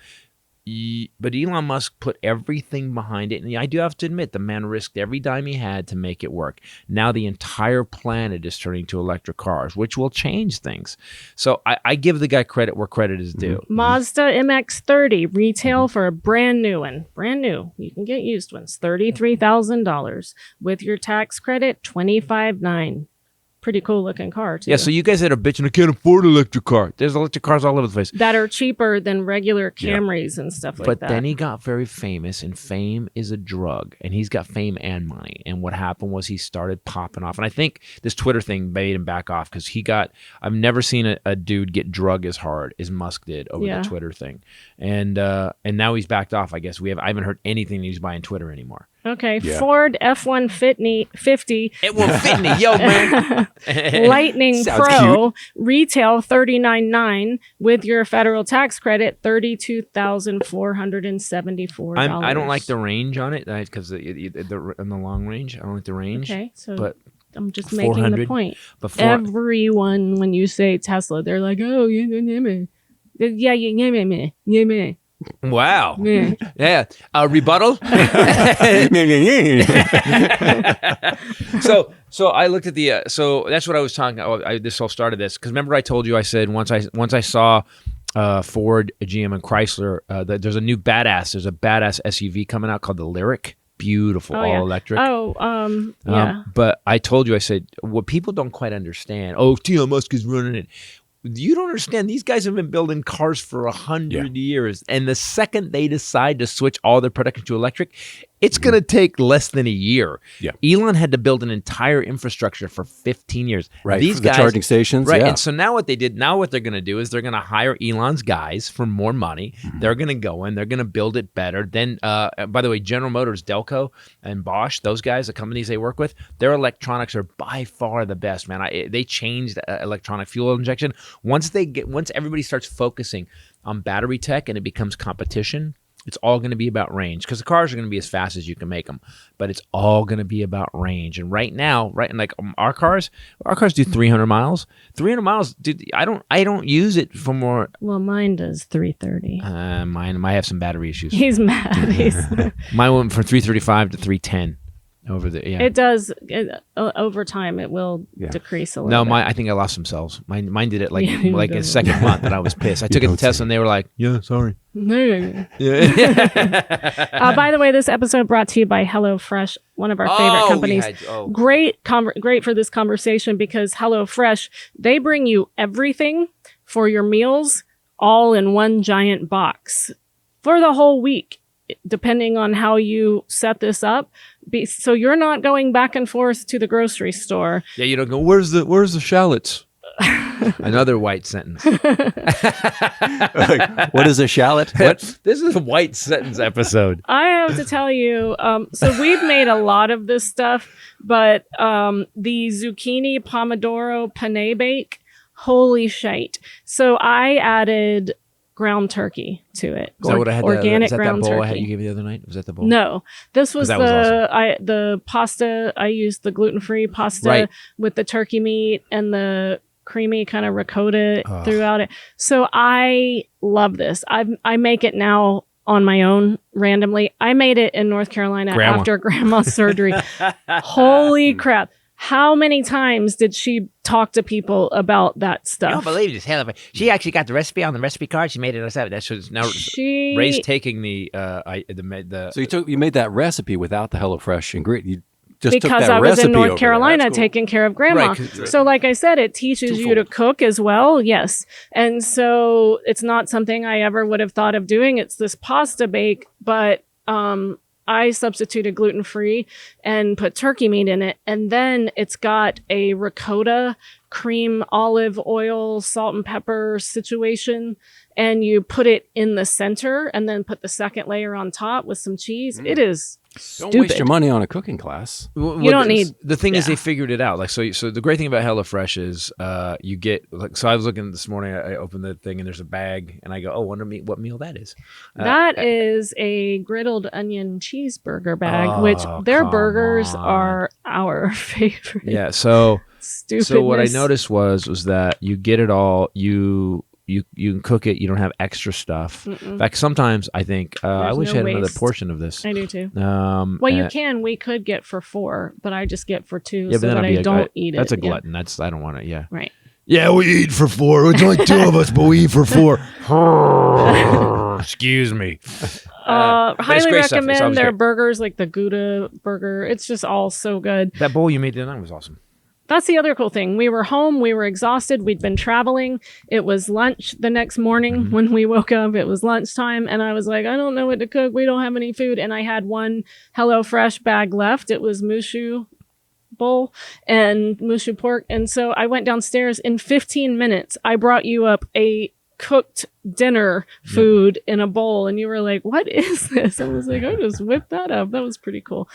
But Elon Musk put everything behind it. And I do have to admit, the man risked every dime he had to make it work. Now the entire planet is turning to electric cars, which will change things. So I give the guy credit where credit is due. Mazda MX-30 retail for a brand new one. Brand new. You can get used ones. $33,000. With your tax credit, $25,900. Pretty cool looking car too. Yeah, so you guys that are bitching, I can't afford an electric car. There's electric cars all over the place. That are cheaper than regular Camrys and stuff like that. But then he got very famous, and fame is a drug, and he's got fame and money. And what happened was he started popping off. And I think this Twitter thing made him back off because I've never seen a dude get drug as hard as Musk did over the Twitter thing. And now he's backed off, I guess. I haven't heard anything that he's buying Twitter anymore. Okay, Ford F-150. It won't fit me, yo, man. Lightning Pro retail $39,900 with your federal tax credit $32,474. I don't like the range on it because in the long range, I don't like the range. Okay, so but I'm just making the point. But everyone, when you say Tesla, they're like, oh, yeah. Wow. Yeah. Rebuttal. So I looked at the. So that's what I was talking about. This all started this because remember I told you I said once I saw Ford, GM, and Chrysler that there's a new badass. There's a badass SUV coming out called the Lyric. Beautiful, all electric. Yeah. But I told you, I said what people don't quite understand. Oh, Elon Musk is running it. You don't understand. These guys have been building cars for 100 years. And the second they decide to switch all their production to electric, it's going to take less than a year. Yeah. Elon had to build an entire infrastructure for 15 years. Right. These for guys, the charging stations. Right. Yeah. And so now what they're going to do is they're going to hire Elon's guys for more money. They're going to go in. They're going to build it better. Then, by the way, General Motors, Delco, and Bosch, those guys, the companies they work with, their electronics are by far the best, man. They changed electronic fuel injection. Once everybody starts focusing on battery tech and it becomes competition, it's all going to be about range because the cars are going to be as fast as you can make them, but it's all going to be about range. And right now, like our cars do 300 miles. 300 miles, dude. I don't use it for more. Well, mine does 330. Mine might have some battery issues. He's mad. Mine went from 335 to 310. over the It does. Over time, it will decrease a little bit. I think I lost some cells. Mine did it like Yeah, like a second month, and I was pissed. I took it to test, and they were like, "Yeah, sorry." No. Yeah. By the way, this episode brought to you by HelloFresh, one of our favorite companies. Great for this conversation because HelloFresh, they bring you everything for your meals all in one giant box for the whole week, depending on how you set this up. So you're not going back and forth to the grocery store. Yeah, you don't go, where's the shallots? Another white sentence. What is a shallot? What? This is a white sentence episode. I have to tell you, so we've made a lot of this stuff, but the zucchini pomodoro penne bake, holy shite. So I added ground turkey to it. Is that what I had? Organic is that ground that bowl turkey. I had you gave me the other night? Was that the bowl? No, this was that was the pasta. I used the gluten-free pasta with the turkey meat and the creamy kind of ricotta throughout it. So I love this. I make it now on my own randomly. I made it in North Carolina after grandma's surgery. Holy crap. How many times did she talk to people about that stuff? I don't believe this. Hell, she actually got the recipe on the recipe card. She made it herself. That's now Ray's taking the. So you made that recipe without the HelloFresh ingredient. You just took because that I was recipe in North over Carolina there. That's cool. taking care of grandma. Right, so like I said, it teaches you to cook as well. Yes. And so it's not something I ever would have thought of doing. It's this pasta bake, but I substituted gluten-free and put turkey meat in it. And then it's got a ricotta, cream, olive oil, salt and pepper situation. And you put it in the center and then put the second layer on top with some cheese. It is stupid. Don't waste your money on a cooking class. You don't need. The thing is, they figured it out. Like so the great thing about HelloFresh is you get like. So I was looking this morning. I opened the thing and there's a bag, and I go, "Oh, wonder what meal that is." That is a griddled onion cheeseburger bag, which their burgers are our favorite. Yeah. So Stupidness. So what I noticed was that you get it all. You can cook it. You don't have extra stuff. In fact, sometimes I think I wish I had another portion of this. I do too. Well, you can. We could get for 4, but I just get for 2 yeah, so that I don't eat it. That's a glutton. That's I don't want it. Yeah. Right. Yeah, we eat for 4. It's only 2 of us, but we eat for 4. Excuse me. Highly great stuff. It's recommend always their great. burgers, like the Gouda burger. It's just all so good. That bowl you made the other night was awesome. That's the other cool thing. We were home. We were exhausted. We'd been traveling. It was lunch the next morning when we woke up. It was lunchtime. And I was like, I don't know what to cook. We don't have any food. And I had one HelloFresh bag left. It was mushu bowl and mushu pork. And so I went downstairs. In 15 minutes, I brought you up a cooked dinner food in a bowl, and you were like, what is this? I was like, I just whipped that up. That was pretty cool.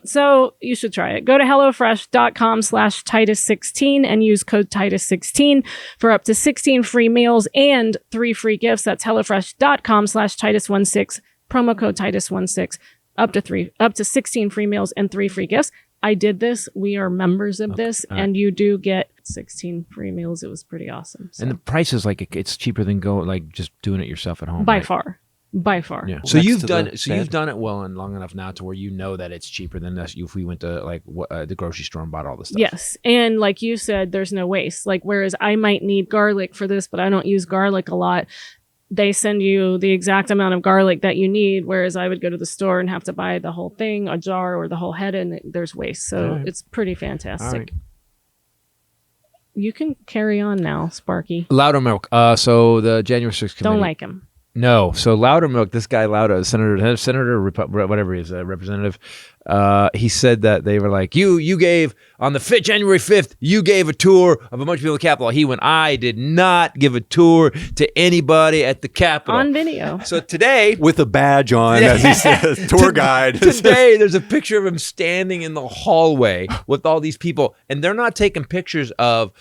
So you should try it. Go to hellofresh.com/Titus16 and use code Titus16 for up to 16 free meals and 3 free gifts. That's hellofresh.com/Titus16, promo code Titus16, up to 16 free meals and 3 free gifts. I did this. We are members of this, and you do get 16 free meals. It was pretty awesome. So. And the price is like it's cheaper than just doing it yourself at home. By right? far. Yeah. So you've done it well and long enough now to where you know that it's cheaper than us if we went to the grocery store and bought all this stuff. Yes, and like you said, there's no waste. Like whereas I might need garlic for this, but I don't use garlic a lot. They send you the exact amount of garlic that you need, whereas I would go to the store and have to buy the whole thing, a jar or the whole head, and there's waste. So it's pretty fantastic. All right. You can carry on now, Sparky. Loudermilk. So the January 6th committee. Don't like him. No. So Loudermilk, this guy Lauder, Senator, whatever he is, representative, he said that they were like, you gave, on the January 5th, you gave a tour of a bunch of people at the Capitol. He went, I did not give a tour to anybody at the Capitol. On video. So today, with a badge on, as he says, tour guide. Today, there's a picture of him standing in the hallway with all these people, and they're not taking pictures of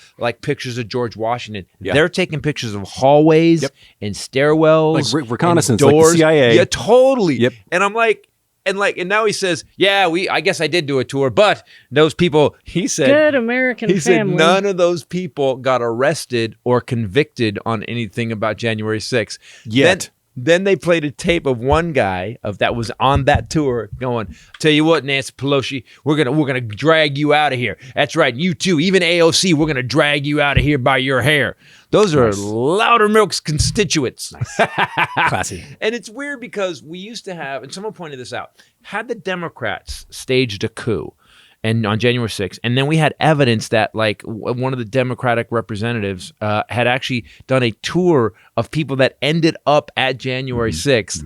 pictures of George Washington. Yeah. They're taking pictures of hallways and stairwells, like reconnaissance, and doors. like the CIA. Yeah, totally. Yep. And I'm like. And now he says, yeah, I guess I did do a tour, but those people, he said, good American family. Said none of those people got arrested or convicted on anything about January 6th. Yet. Then they played a tape of one guy that was on that tour going, "Tell you what, Nancy Pelosi, we're gonna drag you out of here. That's right, you too. Even AOC, we're gonna drag you out of here by your hair." Those are Loudermilk's constituents. Classy. And it's weird because we used to have, and someone pointed this out, had the Democrats staged a coup and on January 6th, and then we had evidence that like one of the Democratic representatives had actually done a tour of people that ended up at January 6th.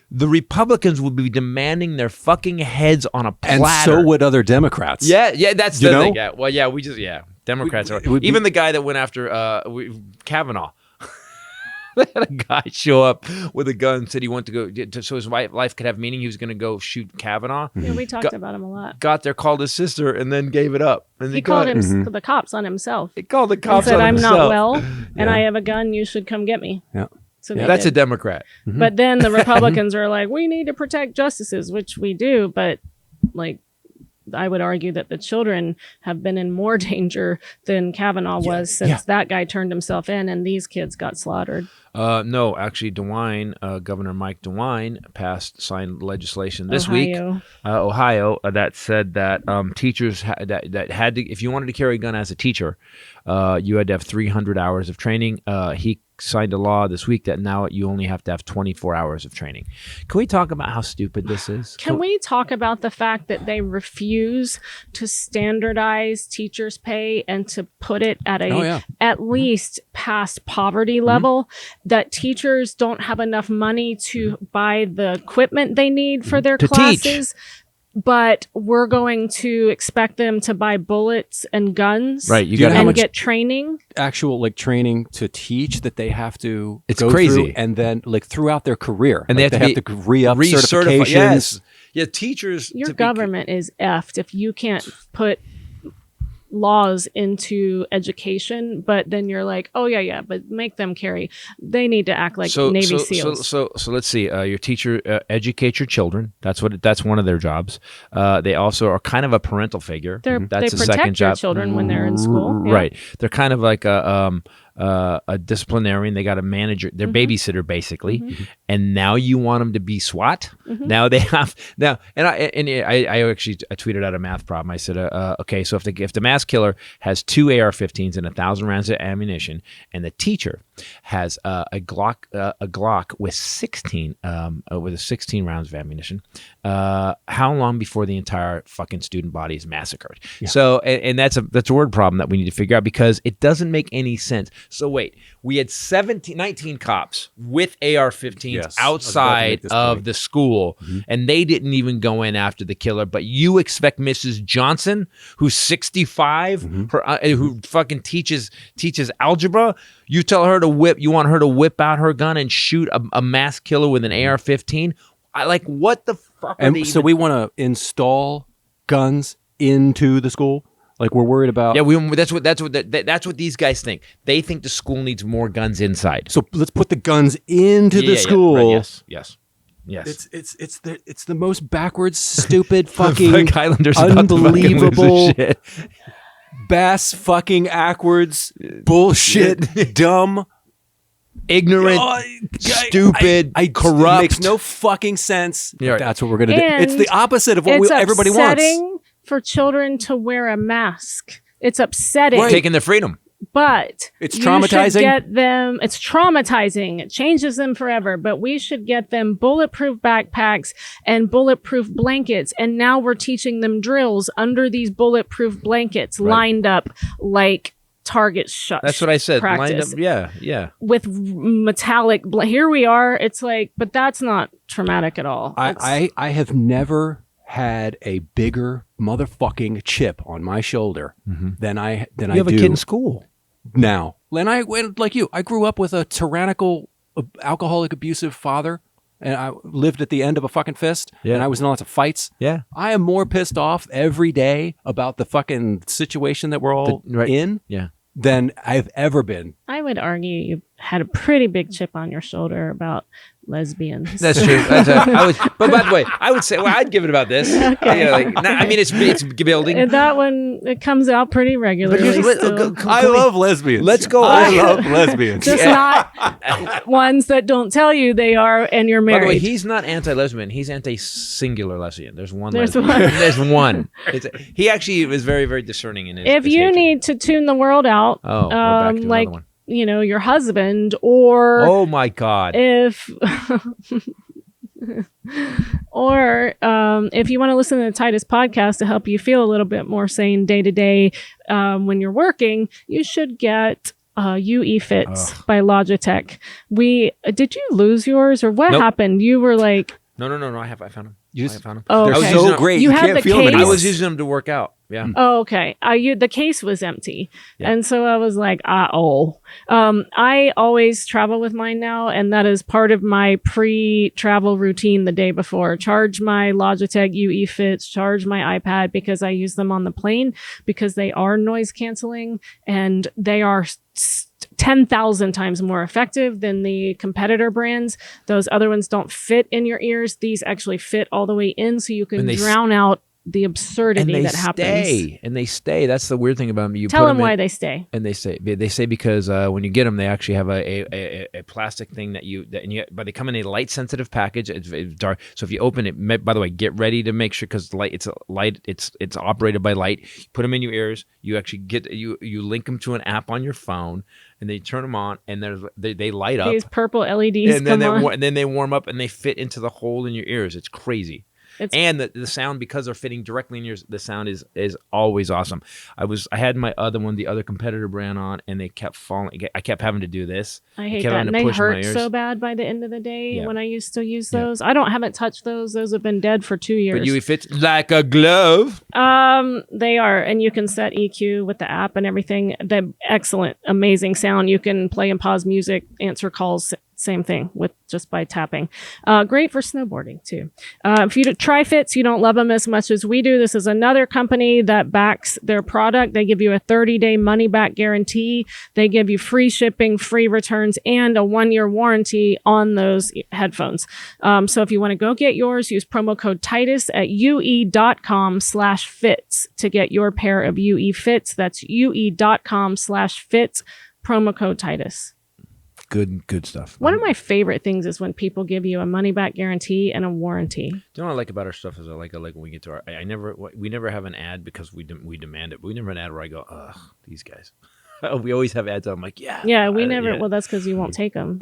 The Republicans would be demanding their fucking heads on a platter. And so would other Democrats. Yeah, that's You the know? thing. Yeah, well, yeah, Democrats are. Even the guy that went after Kavanaugh. They had a guy show up with a gun, said he wanted to go so his life could have meaning. He was going to go shoot Kavanaugh. Yeah, we talked about him a lot. Got there, called his sister, and then gave it up. And He called the cops on himself. He called the He cops said, on "I'm himself. not well, and I have a gun. You should come get me." Yeah. So they That's a did. Democrat. But then the Republicans are like, "We need to protect justices," which we do. But like, I would argue that the children have been in more danger than Kavanaugh was since that guy turned himself in, and these kids got slaughtered. No, actually, Governor Mike DeWine signed legislation this week, Ohio, that said that teachers that had to, if you wanted to carry a gun as a teacher, you had to have 300 hours of training. He signed a law this week that now you only have to have 24 hours of training. Can we talk about how stupid this is? Can we talk about the fact that they refuse to standardize teachers' pay and to put it at at least past poverty level? That teachers don't have enough money to buy the equipment they need for their classes. But we're going to expect them to buy bullets and guns, right? You got and get training, actual like training to teach that they have to. It's go crazy, through, and then like throughout their career, and like, they have to re-up certifications. Yes. Yeah, teachers. Your government is effed if you can't put laws into education, but then you're like, oh yeah, but make them carry. They need to act like Navy SEALs. So let's see. Your teacher educate your children. That's one of their jobs. They also are kind of a parental figure. They That's a protect second your job. children when they're in school. Yeah. Right. They're kind of like a disciplinarian. They got a manager. They're babysitter basically. And now you want them to be SWAT. Now they have and I actually tweeted out a math problem. I said, okay, so if the mass killer has 2 AR-15s and 1,000 rounds of ammunition, and the teacher has a Glock with 16 rounds of ammunition, how long before the entire fucking student body is massacred? Yeah. So and that's a word problem that we need to figure out because it doesn't make any sense. So wait, we had 19 cops with AR-15s outside of the school, and they didn't even go in after the killer. But you expect Mrs. Johnson, who's 65, who fucking teaches algebra, you tell her to you want her to whip out her gun and shoot a mass killer with an AR-15? What the fuck? So we want to install guns into the school. Like we're worried about. Yeah, that's what these guys think. They think the school needs more guns inside. So let's put the guns into the school. Right, yes. It's the most backwards, stupid, fucking Hylinder's unbelievable, bass fucking backwards, bullshit, dumb, ignorant, stupid, corrupt. Makes no fucking sense. Right. That's what we're gonna do. And it's the opposite of what everybody it's wants. upsetting for children to wear a mask. It's upsetting. Right. Taking their freedom. But it's traumatizing. You should get them. It's traumatizing. It changes them forever. But we should get them bulletproof backpacks and bulletproof blankets. And now we're teaching them drills under these bulletproof blankets, lined up like target shots. That's what I said. Practice. Lined up. Yeah. With metallic. Here we are. It's like, but that's not traumatic at all. I have never had a bigger motherfucking chip on my shoulder than I do. You have a kid in school now. And I went like you. I grew up with a tyrannical, alcoholic, abusive father, and I lived at the end of a fucking fist. Yeah. And I was in lots of fights. Yeah. I am more pissed off every day about the fucking situation that we're all in. Yeah. Than I've ever been. I would argue you had a pretty big chip on your shoulder about lesbians. That's true. But by the way, I would say, I'd give it about this. Okay. I mean, it's building. And that one, it comes out pretty regularly. still. I love lesbians. Let's go. I love lesbians. Just not ones that don't tell you they are and you're By married. the way, he's not anti-lesbian. He's anti-singular lesbian. There's one. There's lesbian. one. There's one. He actually was very, very discerning in his. If his you hatred. need to tune the world out, we're back to like, another one. your husband, or Oh my God. if or if you want to listen to the Titus podcast to help you feel a little bit more sane day to day when you're working, you should get UE Fits by Logitech. Did you lose yours or what Nope. happened? You were like, No. I found him. You I just- found him. oh, They're okay. so great. You You have can't the feel them case? I anymore. was using them to work out. Yeah. Oh, okay. The case was empty. Yeah. And so I was like, I always travel with mine now. And that is part of my pre-travel routine the day before. Charge my Logitech UE Fits, charge my iPad because I use them on the plane because they are noise canceling and they are 10,000 times more effective than the competitor brands. Those other ones don't fit in your ears. These actually fit all the way in so you can And they drown out the absurdity that happens. And they stay. That's the weird thing about them. You Tell put them in, why they stay. And they say because when you get them, they actually have a plastic thing but they come in a light sensitive package. It's dark. So if you open it, by the way, get ready to make sure because it's operated by light. You put them in your ears. You actually you link them to an app on your phone, and they turn them on, and they light up. These purple LEDs And then come on. and then they warm up and they fit into the hole in your ears. It's crazy. And the sound, because they're fitting directly in yours, the sound is always awesome. I had my other one, the other competitor brand on, and they kept falling. I kept having to do this. I hate kept that. having And to they push my hurt ears. so bad by the end of the day Yeah. when I used to use those. I haven't touched those. Those have been dead for 2 years. But you fit like a glove. They are, and you can set EQ with the app and everything. The excellent, amazing sound. You can play and pause music, answer calls, same thing with just by tapping. Great for snowboarding too. If you try Fits, you don't love them as much as we do. This is another company that backs their product. They give you a 30-day money-back guarantee. They give you free shipping, free returns, and a 1-year warranty on those headphones. So if you want to go get yours, use promo code Titus at ue.com/fits to get your pair of UE Fits. That's ue.com/fits, promo code Titus. Good stuff. One of my favorite things is when people give you a money back guarantee and a warranty. You know what I like about our stuff is I like when we get to our. We never have an ad because we demand it. But we never have an ad where I go, ugh, these guys. We always have ads. I'm like, yeah. Yeah, we never. yeah. Well, that's because you won't take them.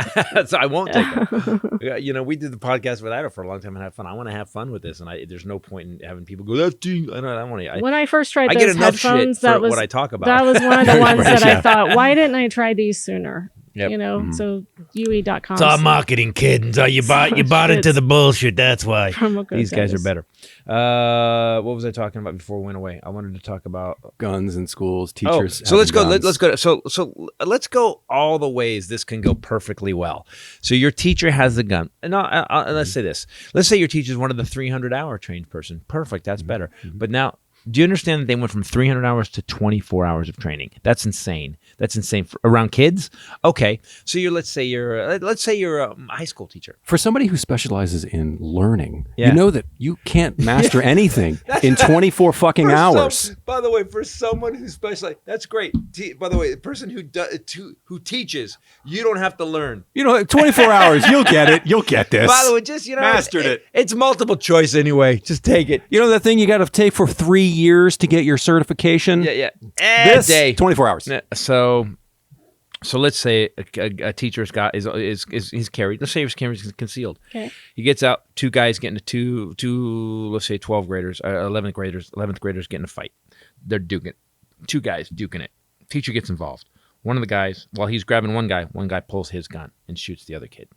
So I won't take them. We did the podcast without it for a long time and have fun. I want to have fun with this, and there's no point in having people go, "That's I don't want to." When I first tried I those get enough shit headphones, for that was what I talk about. That was one of the ones that I Yeah. thought, why didn't I try these sooner? Yep. So UE.com. It's all marketing, kid. So you bought into the bullshit. That's why. Promo code These guys are Titus. better. What was I talking about before we went away? I wanted to talk about Guns in schools, Oh, teachers. so let's go. having Let's guns. go. So let's go all the ways this can go perfectly well. So your teacher has the gun. And let's say this. Let's say your teacher is one of the 300-hour trained person. Perfect. That's better. But now, do you understand that they went from 300 hours to 24 hours of training? That's insane. That's insane around kids. Okay. So let's say you're a high school teacher. For somebody who specializes in learning, Yeah. you know that you can't master anything in 24 fucking hours. By the way, for someone who specializes, that's great. By the way, the person who teaches, you don't have to learn. 24 hours, you'll get it. You'll get this. By the way, just Mastered it. It's multiple choice anyway. Just take it. You know that thing you got to take for 3 years to get your certification? Yeah. This, Day. 24 hours. So let's say a teacher's got he's carried. Let's say he's carried concealed. Okay. He gets out. Two guys getting two. Let's say 12 graders, 11th graders getting a fight. They're duking. Two guys duking it. Teacher gets involved. One of the guys, while he's grabbing one guy pulls his gun and shoots the other kid.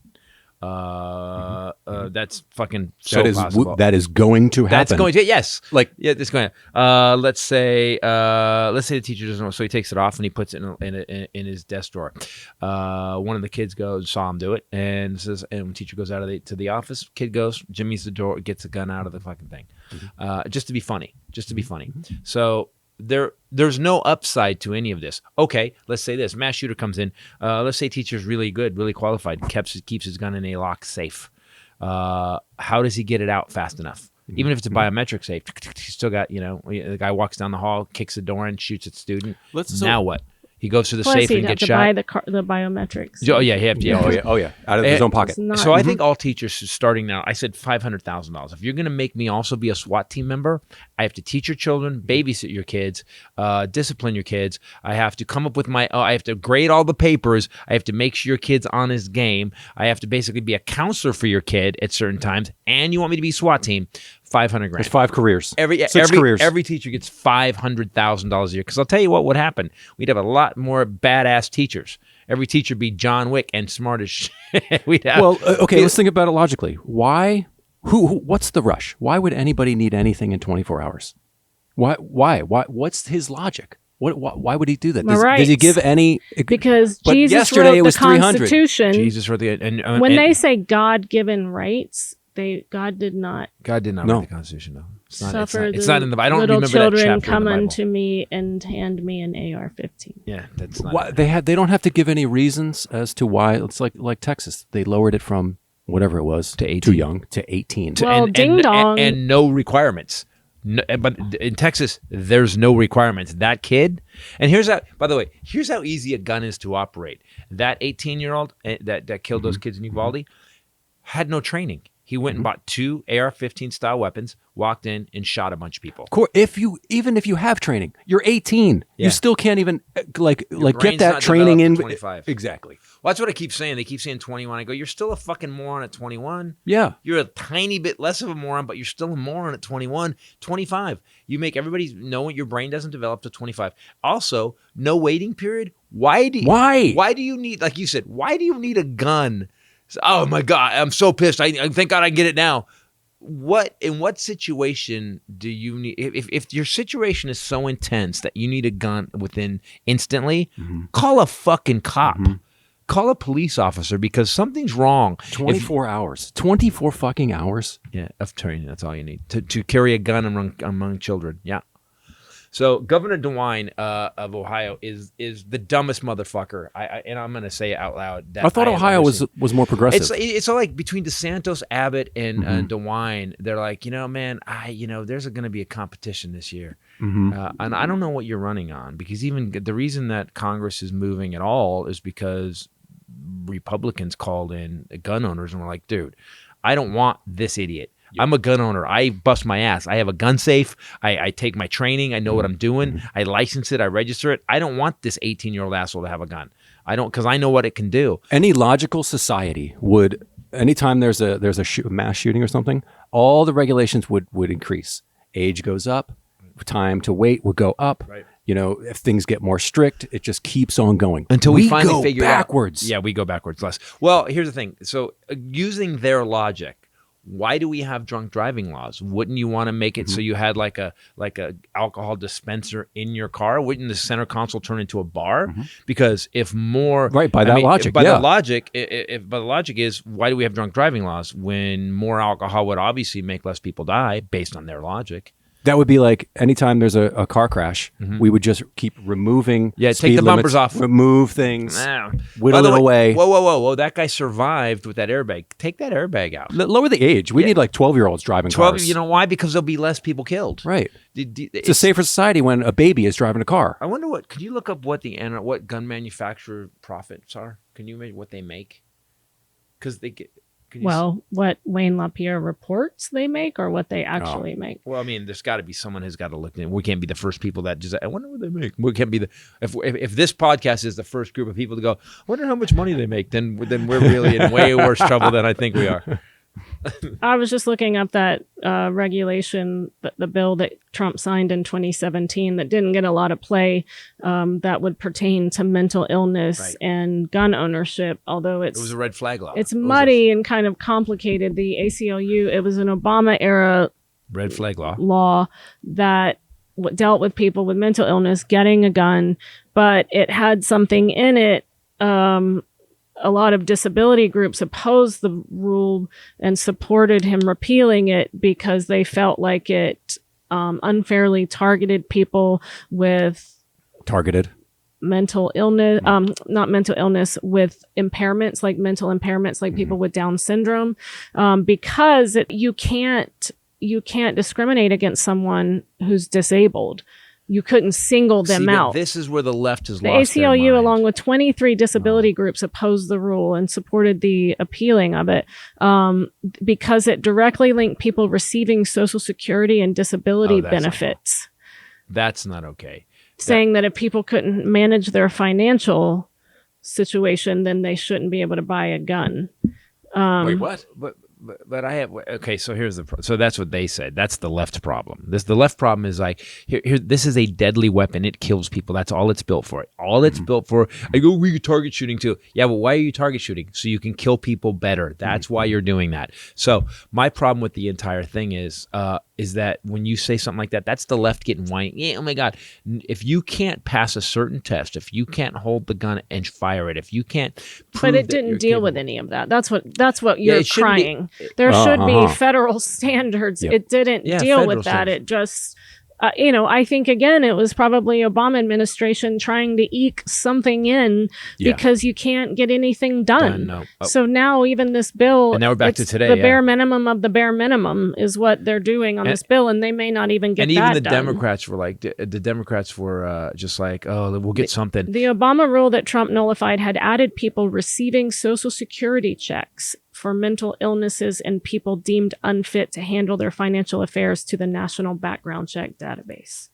That's fucking so possible. That is going to happen. That's going to yes. Like- that's going to. Let's say the teacher doesn't know, so he takes it off and he puts it in his desk drawer. One of the kids saw him do it, and says, and when the teacher goes out to the office, kid goes, jimmy's the door, gets the gun out of the fucking thing, just to be funny, So there's no upside to any of this. Okay, let's say this mass shooter comes in. Let's say teacher's really good, really qualified, keeps his gun in a locked safe. How does he get it out fast enough? Even if it's a biometric safe, he's still got, the guy walks down the hall, kicks the door in, shoots at the student. Now what? He goes to the Plus, safe he'd and have gets to shot. buy the biometrics. Oh yeah, he have to. Oh yeah, out of his own pocket. So I think all teachers starting now, I said $500,000. If you're going to make me also be a SWAT team member, I have to teach your children, babysit your kids, discipline your kids. I have to come up with I have to grade all the papers. I have to make sure your kid's on his game. I have to basically be a counselor for your kid at certain times. And you want me to be SWAT team, $500,000. There's 5 careers. Six careers. Every teacher gets $500,000 a year. Because I'll tell you what would happen. We'd have a lot more badass teachers. Every teacher would be John Wick and smart as shit. We'd have. Well, okay, let's think about it logically. Why? What's the rush? Why would anybody need anything in 24 hours? Why? What's his logic? Why would he do that? Did he give any? Because but Jesus yesterday wrote it was the 300. Constitution. Jesus wrote the when they say God-given rights, God did not. God did not No. write the Constitution. No, it's not in the. I don't little remember that children chapter come in the Bible. unto me and hand me an AR-15. Yeah, that's not. Why, they don't have to give any reasons as to why. It's like Texas. They lowered it from whatever it was To 18. too young to 18. Well, ding dong. and no requirements. No, but in Texas, there's no requirements. That kid, and here's how. By the way, here's how easy a gun is to operate. That 18-year-old that killed those kids in Uvalde had no training. He went and bought 2 AR-15 style weapons, walked in and shot a bunch of people. Even if you have training, you're 18. Yeah. You still can't even get brain's that not training in. developed at 25. Exactly. Well, that's what I keep saying. They keep saying 21. I go, you're still a fucking moron at 21. Yeah. You're a tiny bit less of a moron, but you're still a moron at 21. 25. You make everybody know your brain doesn't develop to 25. Also, no waiting period. Why do you need, like you said, why do you need a gun? Oh my God, I'm so pissed. I thank God I get it now. In what situation do you need, if your situation is so intense that you need a gun within instantly, call a fucking cop. Call a police officer because something's wrong. 24 hours. 24 fucking hours. Yeah, of training. That's all you need to carry a gun among children. Yeah. So Governor DeWine of Ohio is the dumbest motherfucker. And I'm going to say it out loud. I thought Ohio was more progressive. It's all like between DeSantis, Abbott, and DeWine. They're like, man, there's going to be a competition this year. And I don't know what you're running on, because even the reason that Congress is moving at all is because Republicans called in gun owners and were like, dude, I don't want this idiot. I'm a gun owner. I bust my ass. I have a gun safe. I take my training. I know what I'm doing. I license it. I register it. I don't want this 18-year-old asshole to have a gun. I don't, because I know what it can do. Any logical society would, anytime there's a mass shooting or something, all the regulations would increase. Age goes up. Time to wait would go up. Right. If things get more strict, it just keeps on going until we finally figure backwards. Out. Yeah, we go backwards less. Well, here's the thing. So using their logic, why do we have drunk driving laws? Wouldn't you want to make it so you had like a alcohol dispenser in your car? Wouldn't the center console turn into a bar? Because if more by the logic, if the logic is, why do we have drunk driving laws when more alcohol would obviously make less people die based on their logic? That would be like anytime there's a car crash, we would just keep removing take the bumpers off. Remove things, Nah. whittle it away. Whoa. That guy survived with that airbag. Take that airbag out. Lower the age. We need like 12-year-olds driving 12, cars. You know why? Because there'll be less people killed. Right. It's a safer society when a baby is driving a car. I wonder could you look up what gun manufacturer profits are? Can you imagine what they make? Because they get... what Wayne LaPierre reports they make, or what they actually make? Well, I mean, there's got to be someone who's got to look in. We can't be the first people that just, I wonder what they make. We can't be if this podcast is the first group of people to go, I wonder how much money they make, then we're really in way worse trouble than I think we are. I was just looking up that regulation, the bill that Trump signed in 2017 that didn't get a lot of play, that would pertain to mental illness and gun ownership, although it was a red flag law. It's muddy and kind of complicated. The ACLU, it was an Obama era red flag law that dealt with people with mental illness getting a gun, but it had something in it. A lot of disability groups opposed the rule and supported him repealing it because they felt like it unfairly targeted people with Targeted. mental illness, not mental illness, with impairments, like mental impairments, like people with Down syndrome, because you can't discriminate against someone who's disabled. You couldn't single them out. This is where the left has The lost their ACLU, mind. along with 23 disability groups, opposed the rule and supported the appealing of it because it directly linked people receiving Social Security and disability that's benefits, That's not okay. saying that if people couldn't manage their financial situation, then they shouldn't be able to buy a gun. Wait, what? But I have okay. So here's so that's what they said. That's the left problem. The left problem is like here. This is a deadly weapon. It kills people. That's all it's built for. All it's built for. I go, we could target shooting too. Yeah, but why are you target shooting? So you can kill people better. That's why you're doing that. So my problem with the entire thing is that when you say something like that, that's the left getting whiny. Yeah, oh my God. If you can't pass a certain test, if you can't hold the gun and fire it, if you can't prove But it that you're didn't deal with capable- any of that. That's what you're it shouldn't be- crying. There should be federal standards. Yep. It didn't Yeah, deal federal with that. standards. It just, I think, again, it was probably Obama administration trying to eke something in Yeah. because you can't get anything done. no. So now even this bill, And now we're back to it's today, The yeah. bare minimum of the bare minimum is what they're doing on this bill, and they may not even get and that even the done. Democrats were like, the Democrats were just like, oh, we'll get something. The Obama rule that Trump nullified had added people receiving Social Security checks for mental illnesses and people deemed unfit to handle their financial affairs to the National Background Check database.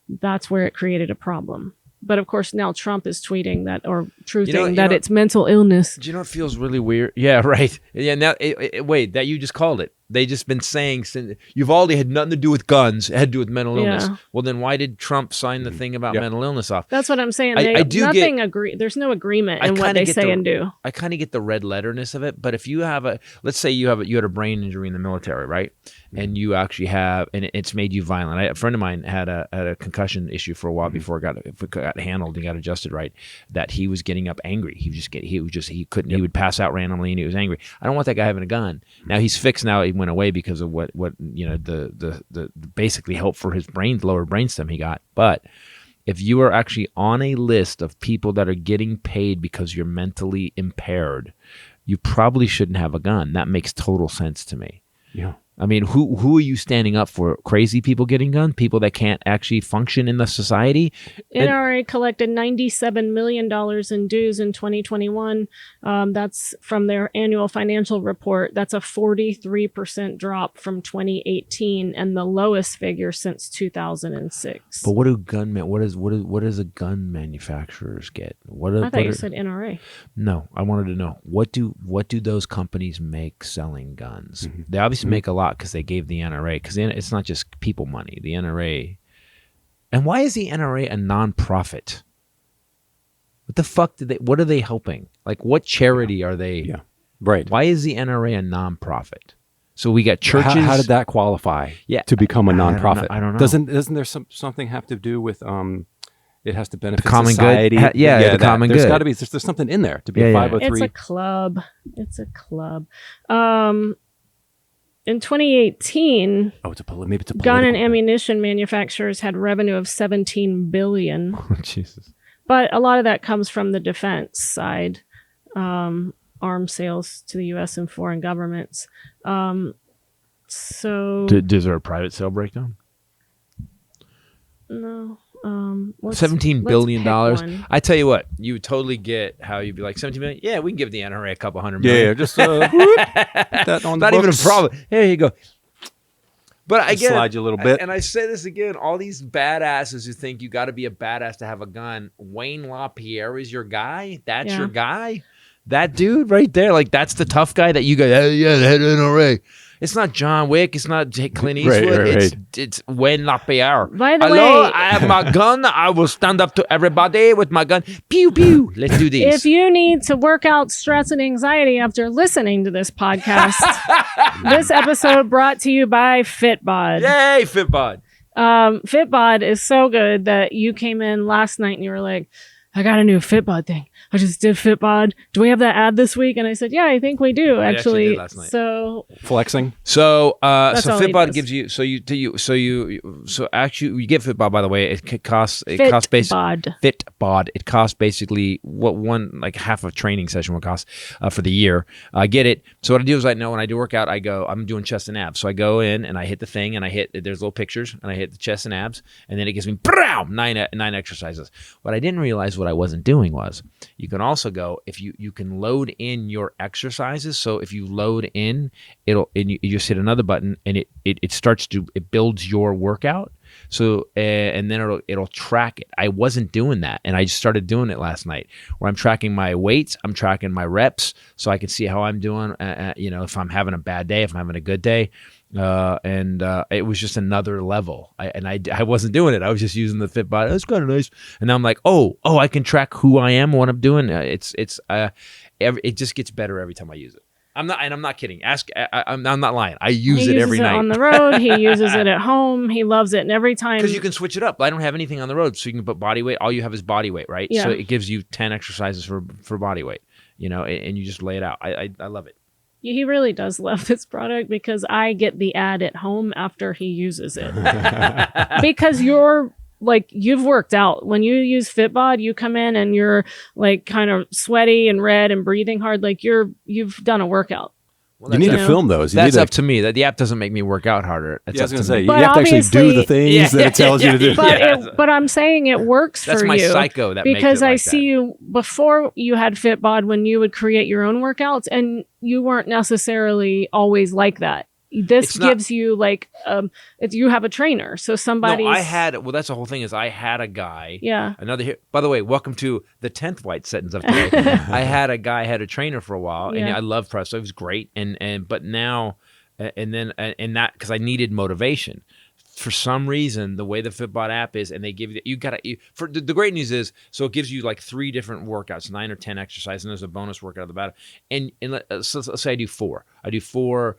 That's where it created a problem. But of course, now Trump is tweeting that or truthing that it's mental illness. Do you know what feels really weird? Yeah, right. Yeah. Now, wait, that you just called it. They just been saying since Uvalde had nothing to do with guns. It had to do with mental illness. Yeah. Well, then why did Trump sign the thing about mental illness off? That's what I'm saying. I do There's no agreement in what kinda they get say and do. I kind of get the red letterness of it, but if you have let's say you had a brain injury in the military, right? And you actually have, and it's made you violent. A friend of mine had a concussion issue for a while before it got handled and got adjusted right. That he was getting up angry. He would pass out randomly and he was angry. I don't want that guy having a gun. Now he's fixed. Now he went away because of what the basically help for his lower brainstem he got. But if you are actually on a list of people that are getting paid because you're mentally impaired, you probably shouldn't have a gun. That makes total sense to me. Yeah. I mean, who are you standing up for? Crazy people getting guns? People that can't actually function in the society? NRA collected $97 million in dues in 2021. That's from their annual financial report. That's a 43% drop from 2018 and the lowest figure since 2006. But what do gunmen? What does a gun manufacturers get? I thought you said NRA. No, I wanted to know what do those companies make selling guns? They obviously make a lot because they gave the NRA, because it's not just people money. The NRA, and why is the NRA a non-profit? What the fuck what are they helping? Like, what charity are they? Yeah, right. Why is the NRA a non-profit? So we got churches. How did that qualify? To become a non-profit? I don't know. Doesn't there something have to do with it has to benefit the common society? good. The common There's good. got to be there's something in there to be a 503. It's a club. In 2018, maybe it's a gun and political- ammunition manufacturers had revenue of $17 billion. Oh, Jesus. But a lot of that comes from the defense side, arms sales to the U.S. and foreign governments. So Is there a private sale breakdown? no. $17 billion. Let's pick one. I tell you what, you would totally get how you'd be like 17 million. Yeah, we can give the NRA a couple $100 Yeah, million. just put that on the Not even a books. problem. Here you go. But I Just get slide you a little bit. and I say this again: all these badasses who think you got to be a badass to have a gun. Wayne LaPierre is your guy. That's your guy. That dude right there, like that's the tough guy that you go, oh, yeah, the head of NRA. It's not John Wick. It's not Clint Eastwood. Right. It's Wayne LaPierre. By the Hello, way- I have my gun. I will stand up to everybody with my gun. Pew pew. Let's do this. If you need to work out stress and anxiety after listening to this podcast, this episode brought to you by Fitbod. Yay, Fitbod. Fitbod is so good that you came in last night and you were like, I got a new Fitbod thing. I just did Fitbod. Do we have that ad this week? And I said, yeah, I think we do actually actually. did last night. So Flexing. So That's all he Fitbod does. gives you actually you get Fitbod, by the way. It costs basically Fitbod. It costs basically what one like half a training session would cost for the year. I get it. So what I do is I know when I do workout, I'm doing chest and abs. So I go in and I hit the thing and there's little pictures and I hit the chest and abs and then it gives me nine exercises. What I didn't realize what I wasn't doing was you can also go if you can load in your exercises. So if you load in, you just hit another button and it builds your workout. So and then it'll track it. I wasn't doing that, and I just started doing it last night. Where I'm tracking my weights, I'm tracking my reps, so I can see how I'm doing. If I'm having a bad day, if I'm having a good day, and it was just another level. I wasn't doing it. I was just using the Fitbod. It's kind of nice, and now I'm like, oh, I can track who I am, what I'm doing. It just gets better every time I use it. I'm not kidding. I'm not lying. I use it every night. He uses it on the road. He uses it at home. He loves it. And every time. Because you can switch it up. I don't have anything on the road, so you can put body weight. All you have is body weight, right? Yeah. So it gives you 10 exercises for body weight, and you just lay it out. I love it. He really does love this product because I get the ad at home after he uses it. Because you've worked out. When you use Fitbod, you come in and you're like kind of sweaty and red and breathing hard. Like you've done a workout. Well, You need to film those. That's up to me. The app doesn't make me work out harder. Yeah, I was going to say, you But have to actually do the obviously- things that it tells you to do. But I'm saying it works That's for my you. psycho that makes because it like I see that. you before you had Fitbod when you would create your own workouts and you weren't necessarily always like that. This It's not- gives you you have a trainer, so somebody. No, that's the whole thing is I had a guy. Yeah. By the way, welcome to the 10th white sentence of today. I had a trainer for a while, and Yeah. I loved Presto. It was great, but now, and that because I needed motivation. For some reason, the way the Fitbod app is, and they give you the great news is, so it gives you like 3 different workouts, 9 or 10 exercises, and there's a bonus workout at the bottom. And so let's say I do 4. I do 4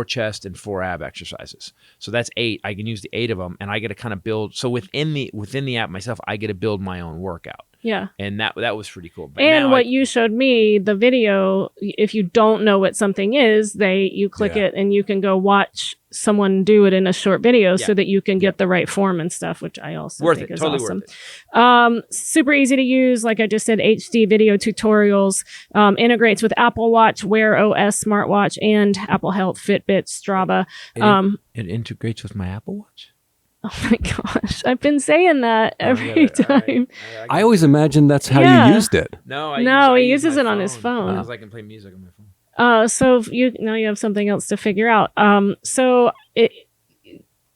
chest and 4 ab exercises. So that's 8. I can use the 8 of them, and I get to kind of build. So within the app myself, I get to build my own workout. Yeah. And that was pretty cool. But And now what you showed me, the video, if you don't know what something is, you click Yeah. it and you can go watch someone do it in a short video so Yeah. that you can get the right form and stuff, which I also worth think it, is totally awesome. worth it. Super easy to use. Like I just said, HD video tutorials, integrates with Apple Watch, Wear OS smartwatch, and Apple Health, Fitbit, Strava. It integrates with my Apple Watch. Oh my gosh. I've been saying that every time. I always imagined that's how Yeah. you used it. No, he uses it on his phone. Because I can play music on my phone. So if you have something else to figure out.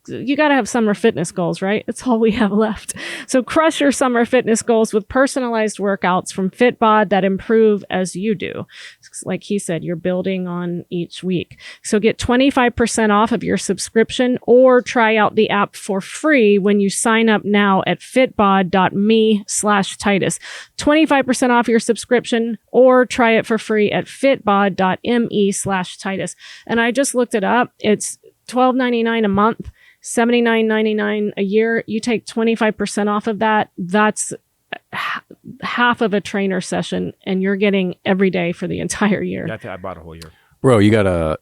You got to have summer fitness goals, right? It's all we have left. So crush your summer fitness goals with personalized workouts from Fitbod that improve as you do. Like he said, you're building on each week. So get 25% off of your subscription or try out the app for free when you sign up now at fitbod.me/Titus. 25% off your subscription or try it for free at fitbod.me/Titus. And I just looked it up. It's $12.99 a month. $79.99 a year. You take 25% off of that. That's half of a trainer session, and you're getting every day for the entire year. Yeah, I think I bought a whole year. Bro, you gotta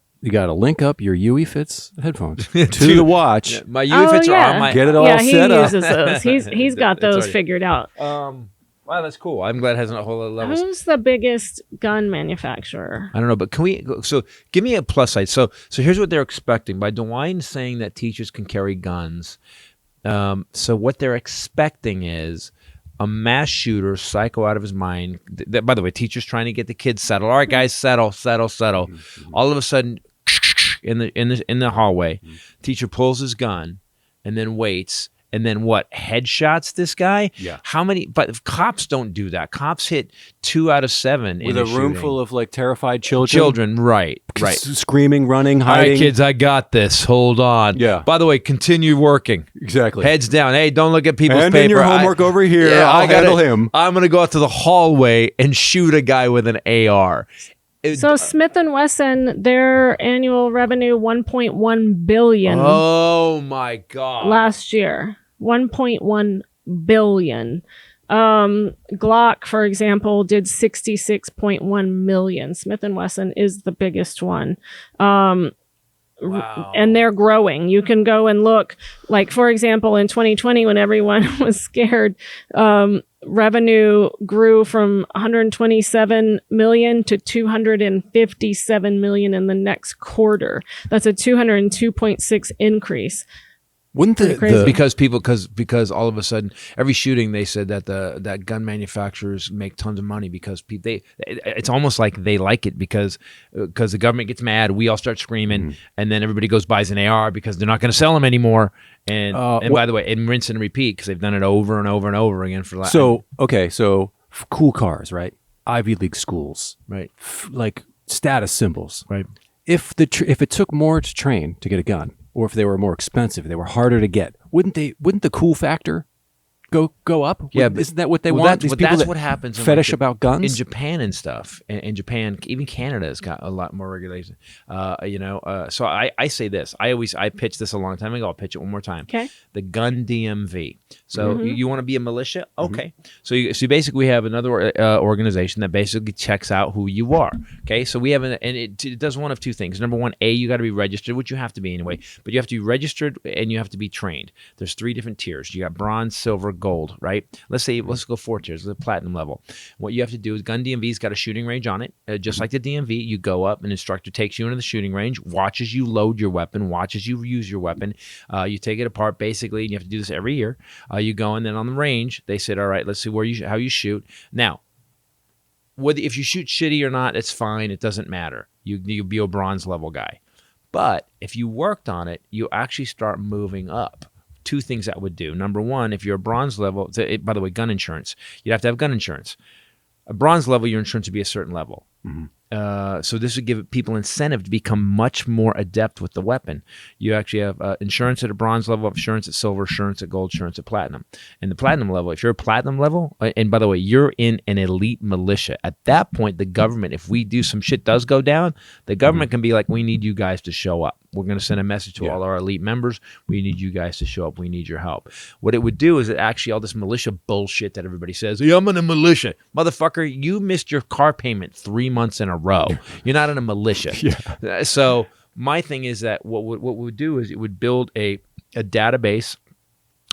link up your UE Fits headphones to the watch. Yeah, my UE Fits are on my. Get it all Yeah, he set up. uses those. He's got It's those already- figured out. Wow, that's cool. I'm glad it has a whole lot of levels. Who's the biggest gun manufacturer? I don't know, but can we? So give me a plus side. So here's what they're expecting by DeWine saying that teachers can carry guns. So what they're expecting is a mass shooter, psycho out of his mind. By the way, teachers trying to get the kids settled. All right, guys, settle. All of a sudden, in the hallway, teacher pulls his gun and then waits. And then what? Headshots this guy? Yeah. How many? But cops don't do that. Cops hit 2 out of 7 With in a room shooting. full of like terrified children. Children, right. Screaming, running, All hiding. right, kids, I got this. Hold on. Yeah. By the way, continue working. Exactly. Heads down. Hey, don't look at people's Hand paper. in your homework over here. I'll handle him. I'm going to go out to the hallway and shoot a guy with an AR. So Smith & Wesson, their annual revenue $1.1 billion Oh my God. last year. $1.1 billion. Glock, for example, did 66.1 million. Smith & Wesson is the biggest one. Wow. And they're growing. You can go and look, like, for example, in 2020, when everyone was scared, revenue grew from 127 million to 257 million in the next quarter. That's a 202.6 increase. Wouldn't Pretty crazy. because all of a sudden every shooting they said that that gun manufacturers make tons of money because it's almost like they like it because the government gets mad, we all start screaming, and then everybody goes buys an AR because they're not going to sell them anymore. And by the way, and rinse and repeat because they've done it over and over and over again for. So cool cars, right? Ivy League schools, right? Like status symbols, right? If it took more to train to get a gun, or if they were more expensive, they were harder to get, wouldn't the cool factor go up? Yeah, isn't that what they want? That's what happens. Fetish about guns in Japan and stuff. In Japan, even Canada has got a lot more regulation. So I say this. I pitched this a long time ago. I'll pitch it one more time. Okay. The gun DMV. So you want to be a militia? Okay. So basically we have another organization that basically checks out who you are. Okay. So we have it does one of two things. Number one, you got to be registered, which you have to be anyway. But you have to be registered and you have to be trained. There's 3 different tiers. You got bronze, silver, gold, right? Let's go 4 tiers, the platinum level. What you have to do is gun DMV's got a shooting range on it. Just like the DMV, you go up, an instructor takes you into the shooting range, watches you load your weapon, watches you use your weapon. You take it apart basically, and you have to do this every year. You go, and then on the range, they said, all right, let's see how you shoot. Now, if you shoot shitty or not, it's fine. It doesn't matter. You'll be a bronze level guy. But if you worked on it, you actually start moving up. 2 things that would do. Number one, if you're a bronze level, by the way, gun insurance, you'd have to have gun insurance. A bronze level, your insurance would be a certain level. So this would give people incentive to become much more adept with the weapon. You actually have insurance at a bronze level, insurance at silver, insurance at gold, insurance at platinum. And the platinum level, if you're a platinum level, and by the way, you're in an elite militia. At that point, the government, if we do some shit does go down, the government can be like, we need you guys to show up. We're going to send a message to all our elite members. We need you guys to show up. We need your help. What it would do is all this militia bullshit that everybody says, hey, I'm in a militia. Motherfucker, you missed your car payment 3 months in a row. You're not in a militia. So my thing is that what we would do is it would build a database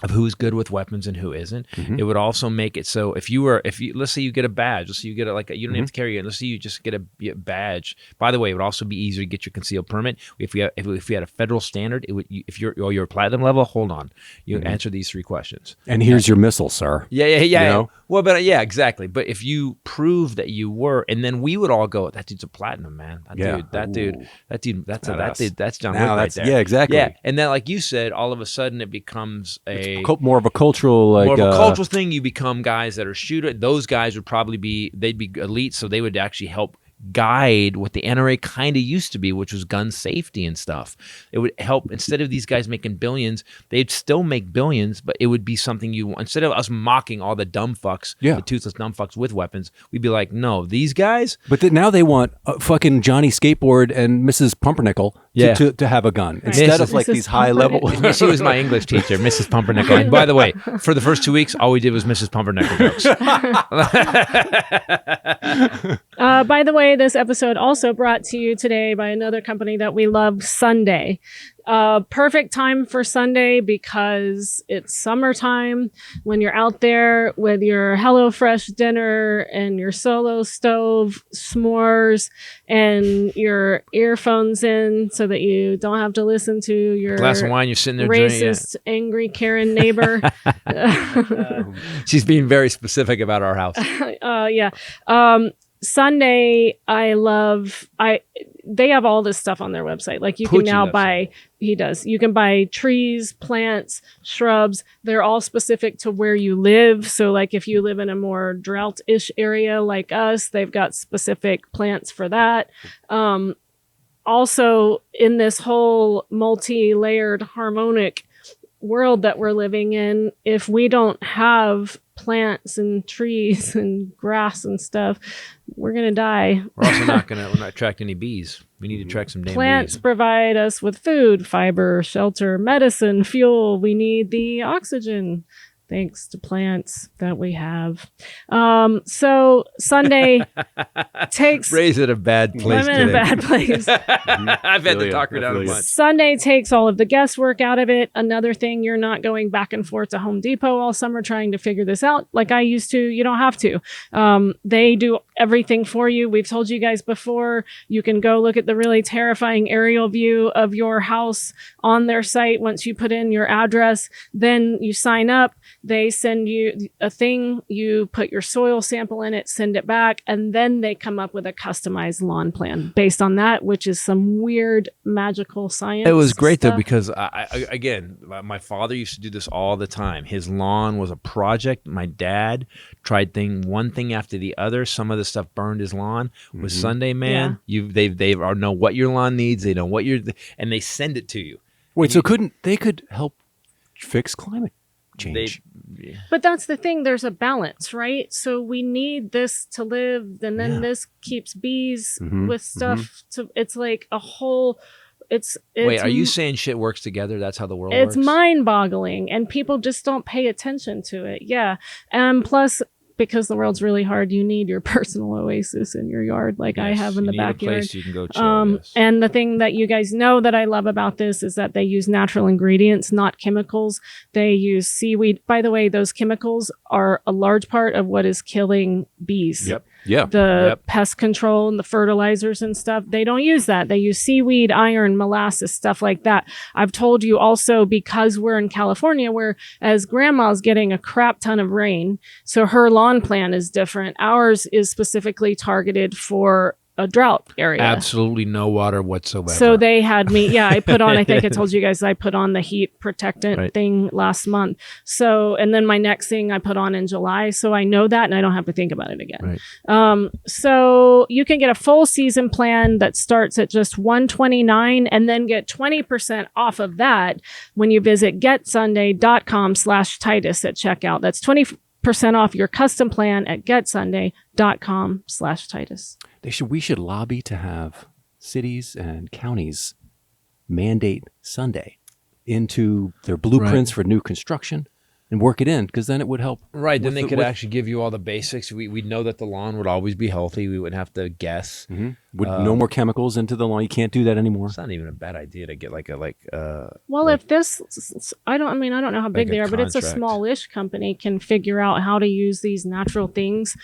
of who's good with weapons and who isn't. It would also make it so if you let's say you get a badge, let's say you get you don't have to carry it. Let's say you just get a badge. By the way, it would also be easier to get your concealed permit. If we had a federal standard, it would, if you're a platinum level, hold on, you answer these 3 questions. And here's your missile, sir. Yeah. You know? Well, but exactly. But if you prove that you were, and then we would all go, that dude's a platinum, man. That dude, that's John Wick right there. Yeah, exactly. Yeah, and then like you said, all of a sudden it becomes more of a cultural cultural thing. You become guys that are shooter. Those guys would probably they'd be elite, so they would actually help guide what the NRA kind of used to be, which was gun safety and stuff. It would help. Instead of these guys making billions, they'd still make billions, but it would be something instead of us mocking all the dumb fucks, the toothless dumb fucks with weapons, we'd be like, no, these guys. But now they want fucking Johnny Skateboard and Mrs. Pumpernickel to have a gun instead of like these high level. She was my English teacher, Mrs. Pumpernickel. And by the way, for the first 2 weeks, all we did was Mrs. Pumpernickel jokes. By the way, this episode also brought to you today by another company that we love, Sunday. Perfect time for Sunday because it's summertime when you're out there with your HelloFresh dinner and your Solo Stove s'mores and your earphones in so that you don't have to listen to your glass of wine. You're sitting there racist, angry Karen neighbor. She's being very specific about our house. Sunday, they have all this stuff on their website. Like you can now buy, you can buy trees, plants, shrubs. They're all specific to where you live. So like if you live in a more drought-ish area like us, they've got specific plants for that. Also in this whole multi-layered harmonic world that we're living in, if we don't have plants and trees and grass and stuff, we're gonna die. We're also not attract any bees. We need to attract some damn plants bees. Provide us with food, fiber, shelter, medicine, fuel. We need the oxygen thanks to plants that we have. So Sunday takes Ray's in a bad place I'm in a today. bad place. I've had to ya. talk her I down a feel ya. bunch. Sunday takes all of the guesswork out of it. Another thing, you're not going back and forth to Home Depot all summer trying to figure this out like I used to. You don't have to. They do everything for you. We've told you guys before, you can go look at the really terrifying aerial view of your house on their site once you put in your address. Then you sign up. They send you a thing. You put your soil sample in it, send it back, and then they come up with a customized lawn plan based on that, which is some weird magical science. It was great though, stuff. because again, my father used to do this all the time. His lawn was a project. My dad tried one thing after the other. Some of the stuff burned his lawn. With Sunday, man, they know what your lawn needs. They know what and they send it to you. Wait, so they could help fix climate change? But that's the thing. There's a balance, right? So we need this to live, and then this keeps bees with stuff. It's like a whole. It's Wait, are you saying shit works together? That's how the world it's works? mind-boggling, and people just don't pay attention to it. Yeah, and plus, because the world's really hard, you need your personal oasis in your yard, like I have in the backyard. A place you can go chill. Yes. And the thing that you guys know that I love about this is that they use natural ingredients, not chemicals. They use seaweed. By the way, those chemicals are a large part of what is killing bees. Yep. Yeah. The pest control and the fertilizers and stuff, they don't use that. They use seaweed, iron, molasses, stuff like that. I've told you also, because we're in California, where as grandma's getting a crap ton of rain, so her lawn plan is different. Ours is specifically targeted for a drought area. Absolutely no water whatsoever. So they had me, I put on, I think I told you guys, I put on the heat protectant thing last month. So, and then my next thing I put on in July. So I know that and I don't have to think about it again. Right. So you can get a full season plan that starts at just $129 and then get 20% off of that when you visit getsunday.com/Titus at checkout. That's 20% off your custom plan at getsunday.com/Titus. We should lobby to have cities and counties mandate Sunday into their blueprints for new construction and work it in, because then it would help. Right. Then they could actually give you all the basics. We'd know that the lawn would always be healthy. We wouldn't have to guess. With no more chemicals into the lawn. You can't do that anymore. It's not even a bad idea to get well, if this, I don't know how big they are, but it's a smallish company can figure out how to use these natural things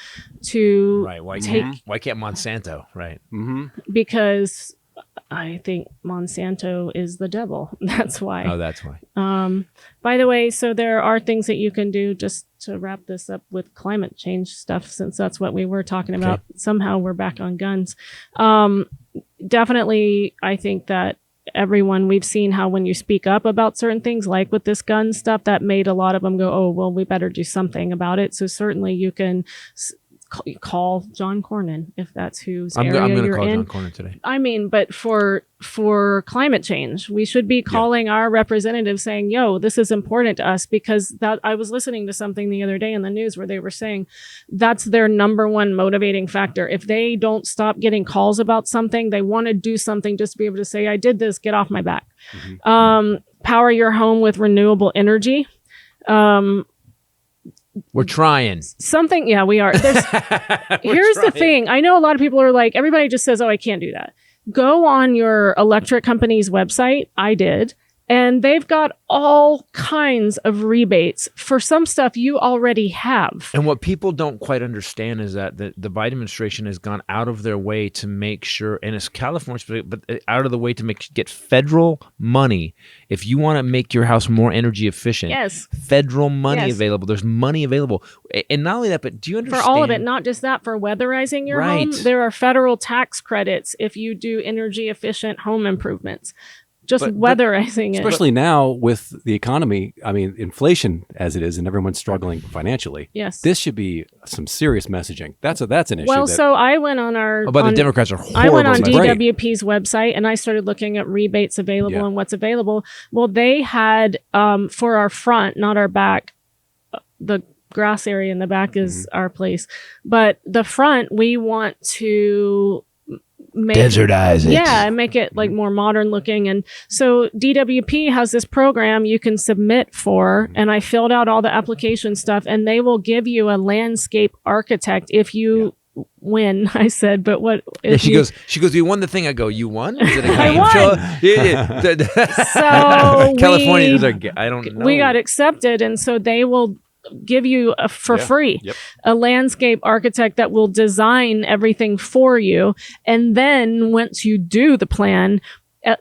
to why can't Monsanto? Right. Because I think Monsanto is the devil. That's why. Oh, that's why. By the way, so there are things that you can do, just to wrap this up with climate change stuff, since that's what we were talking about. Somehow we're back on guns. Definitely, I think that everyone, we've seen how when you speak up about certain things, like with this gun stuff, that made a lot of them go, oh, well, we better do something about it. So certainly you can call John Cornyn if that's whose area I'm going to you're call in. John Cornyn today. I mean, but for climate change, we should be calling our representatives saying, yo, this is important to us, because that I was listening to something the other day in the news where they were saying that's their number one motivating factor. If they don't stop getting calls about something, they want to do something just to be able to say, I did this, get off my back. Power your home with renewable energy. We're trying. Something, we are. Here's the thing. I know a lot of people are like, everybody just says, oh, I can't do that. Go on your electric company's website. I did. And they've got all kinds of rebates for some stuff you already have. And what people don't quite understand is that the Biden administration has gone out of their way to make sure, and it's California specific, but out of the way to get federal money. If you want to make your house more energy efficient, federal money available. There's money available. And not only that, but do you understand? For all of it, not just that, for weatherizing your home, there are federal tax credits if you do energy efficient home improvements. Just weatherizing it. Especially now with the economy, I mean, inflation as it is, and everyone's struggling financially. Yes. This should be some serious messaging. That's an issue. Well, so I went on the Democrats are horrible. I went on DWP's website and I started looking at rebates available and what's available. Well, they had, for our front, not our back, the grass area in the back is our place. But the front, we want to Desertize it. Yeah, and make it like more modern looking. And so DWP has this program you can submit for, and I filled out all the application stuff, and they will give you a landscape architect if you win. I said, but what? Yeah, If she you, goes, you won the thing. I go, you won? Is it a I game won. show? Yeah. So California, we- I don't know. we got accepted, and so they will give you for free a landscape architect that will design everything for you, and then once you do the plan,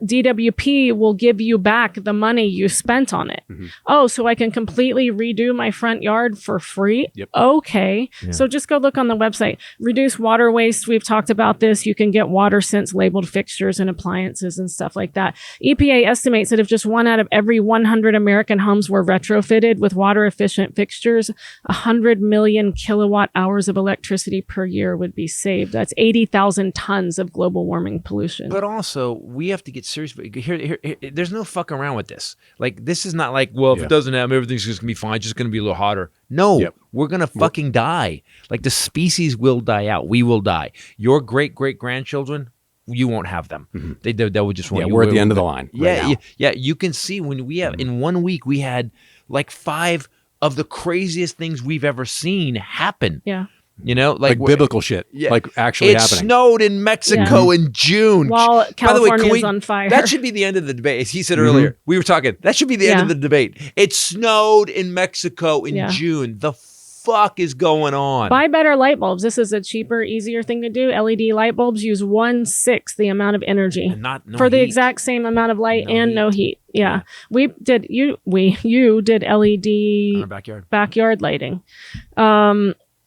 DWP will give you back the money you spent on it. Oh, so I can completely redo my front yard for free? Okay. So just go look on the website. Reduce water waste. We've talked about this. You can get water sense labeled fixtures and appliances and stuff like that. EPA estimates that if just 1 out of every 100 American homes were retrofitted with water efficient fixtures, 100 million kilowatt hours of electricity per year would be saved. That's 80,000 tons of global warming pollution. But also, we have to get serious. Here, there's no fuck around with this. Like, this is not like, well, if it doesn't happen, everything's just gonna be fine. It's just gonna be a little hotter. No, we're gonna fucking die. Like, the species will die out. We will die. Your great grandchildren, you won't have them. They will just want you. We're at the end of the line. Yeah, yeah. You can see when we have in 1 week we had like 5 of the craziest things we've ever seen happen. Yeah. You know, Like biblical shit. Yeah. Like actually it happening. snowed in Mexico in June. While By the way, can California's on fire. That should be the end of the debate. As he said earlier, we were talking. That should be the end of the debate. It snowed in Mexico in June. The fuck is going on? Buy better light bulbs. This is a cheaper, easier thing to do. LED light bulbs use 1/6 the amount of energy And no for the heat. exact same amount of light and heat. no heat. Yeah. You did In LED our backyard. backyard lighting.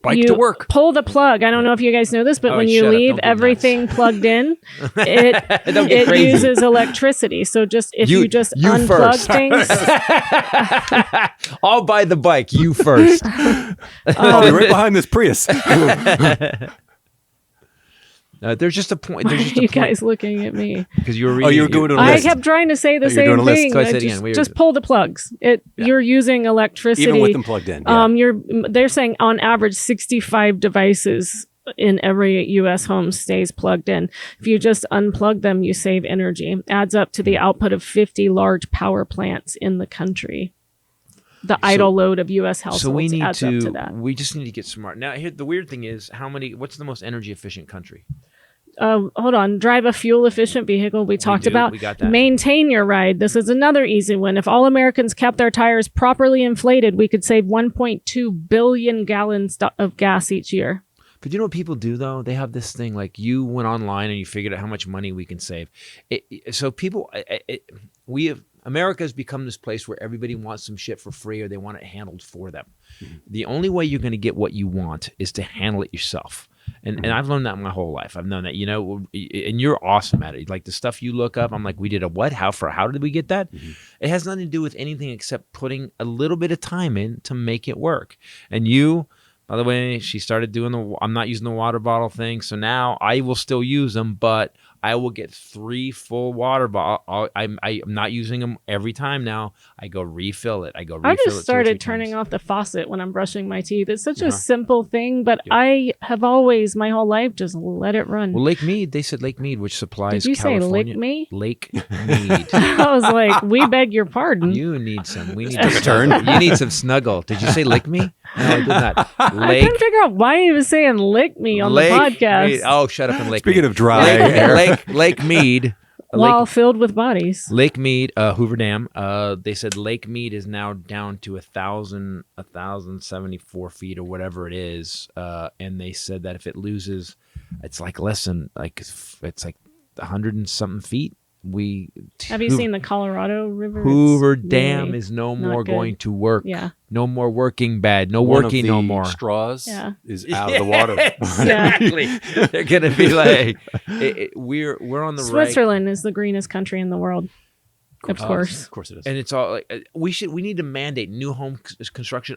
Bike you to work. Pull the plug. I don't know if you guys know this, but Oh, when you shut up. leave Don't get everything plugged in, Don't get it crazy. uses electricity. So just if you just you unplug first. things, I'll buy the bike. You first. I'll be right behind this Prius. There's just a point. why There's are just a you point guys looking at me? because you were reading. Oh, you were going to a I list. kept trying to say the You're same doing a list. thing. Go ahead, say it again. Just pull the plugs. You're using electricity. Even with them plugged in. Yeah. They're saying on average 65 devices in every U.S. home stays plugged in. If you just unplug them, you save energy. Adds up to the output of 50 large power plants in the country. The idle load of U.S. households So we need adds up to that. We just need to get smart. Now, here the weird thing is, what's the most energy efficient country? Hold on. Drive a fuel efficient vehicle. We talked do. about. We got that. Maintain your ride. This is another easy one. If all Americans kept their tires properly inflated, we could save 1.2 billion gallons of gas each year. But you know what people do though? They have this thing like you went online and you figured out how much money we can save. So people, America has become this place where everybody wants some shit for free or they want it handled for them. The only way you're going to get what you want is to handle it yourself. And I've learned that my whole life. I've known that, and you're awesome at it. Like the stuff you look up, I'm like, we did a what? How did we get that? It has nothing to do with anything except putting a little bit of time in to make it work. And you, by the way, she started doing I'm not using the water bottle thing. So now I will still use them, but I will get 3 full water bottles. I'm not using them every time now. I go refill it. I just started turning off the faucet when I'm brushing my teeth. It's such a simple thing, but I have always, my whole life, just let it run. Well, Lake Mead, they said Lake Mead, which supplies Did you California. say Lake Me? Lake Mead. I was like, we beg your pardon. You need some. We need some turn. You need some snuggle. Did you say lick me? No, I did not. I couldn't figure out why he was saying lick me on the podcast. Mead. Oh, shut up and lick Speaking me. of dry air. Lake Mead. While filled with bodies. Lake Mead, Hoover Dam. They said Lake Mead is now down to 1,074 feet or whatever it is. And they said that if it loses, it's like less than it's like 100 and something feet. Have you seen the Colorado River? Hoover It's Dam really is no not more good. going to work. Yeah. No more working bad. No One working of the no more. straws Yeah. is out of the water. Exactly. They're gonna be like, we're on the right. Switzerland is the greenest country in the world. Of course. Of course it is. And it's all like we need to mandate new home construction.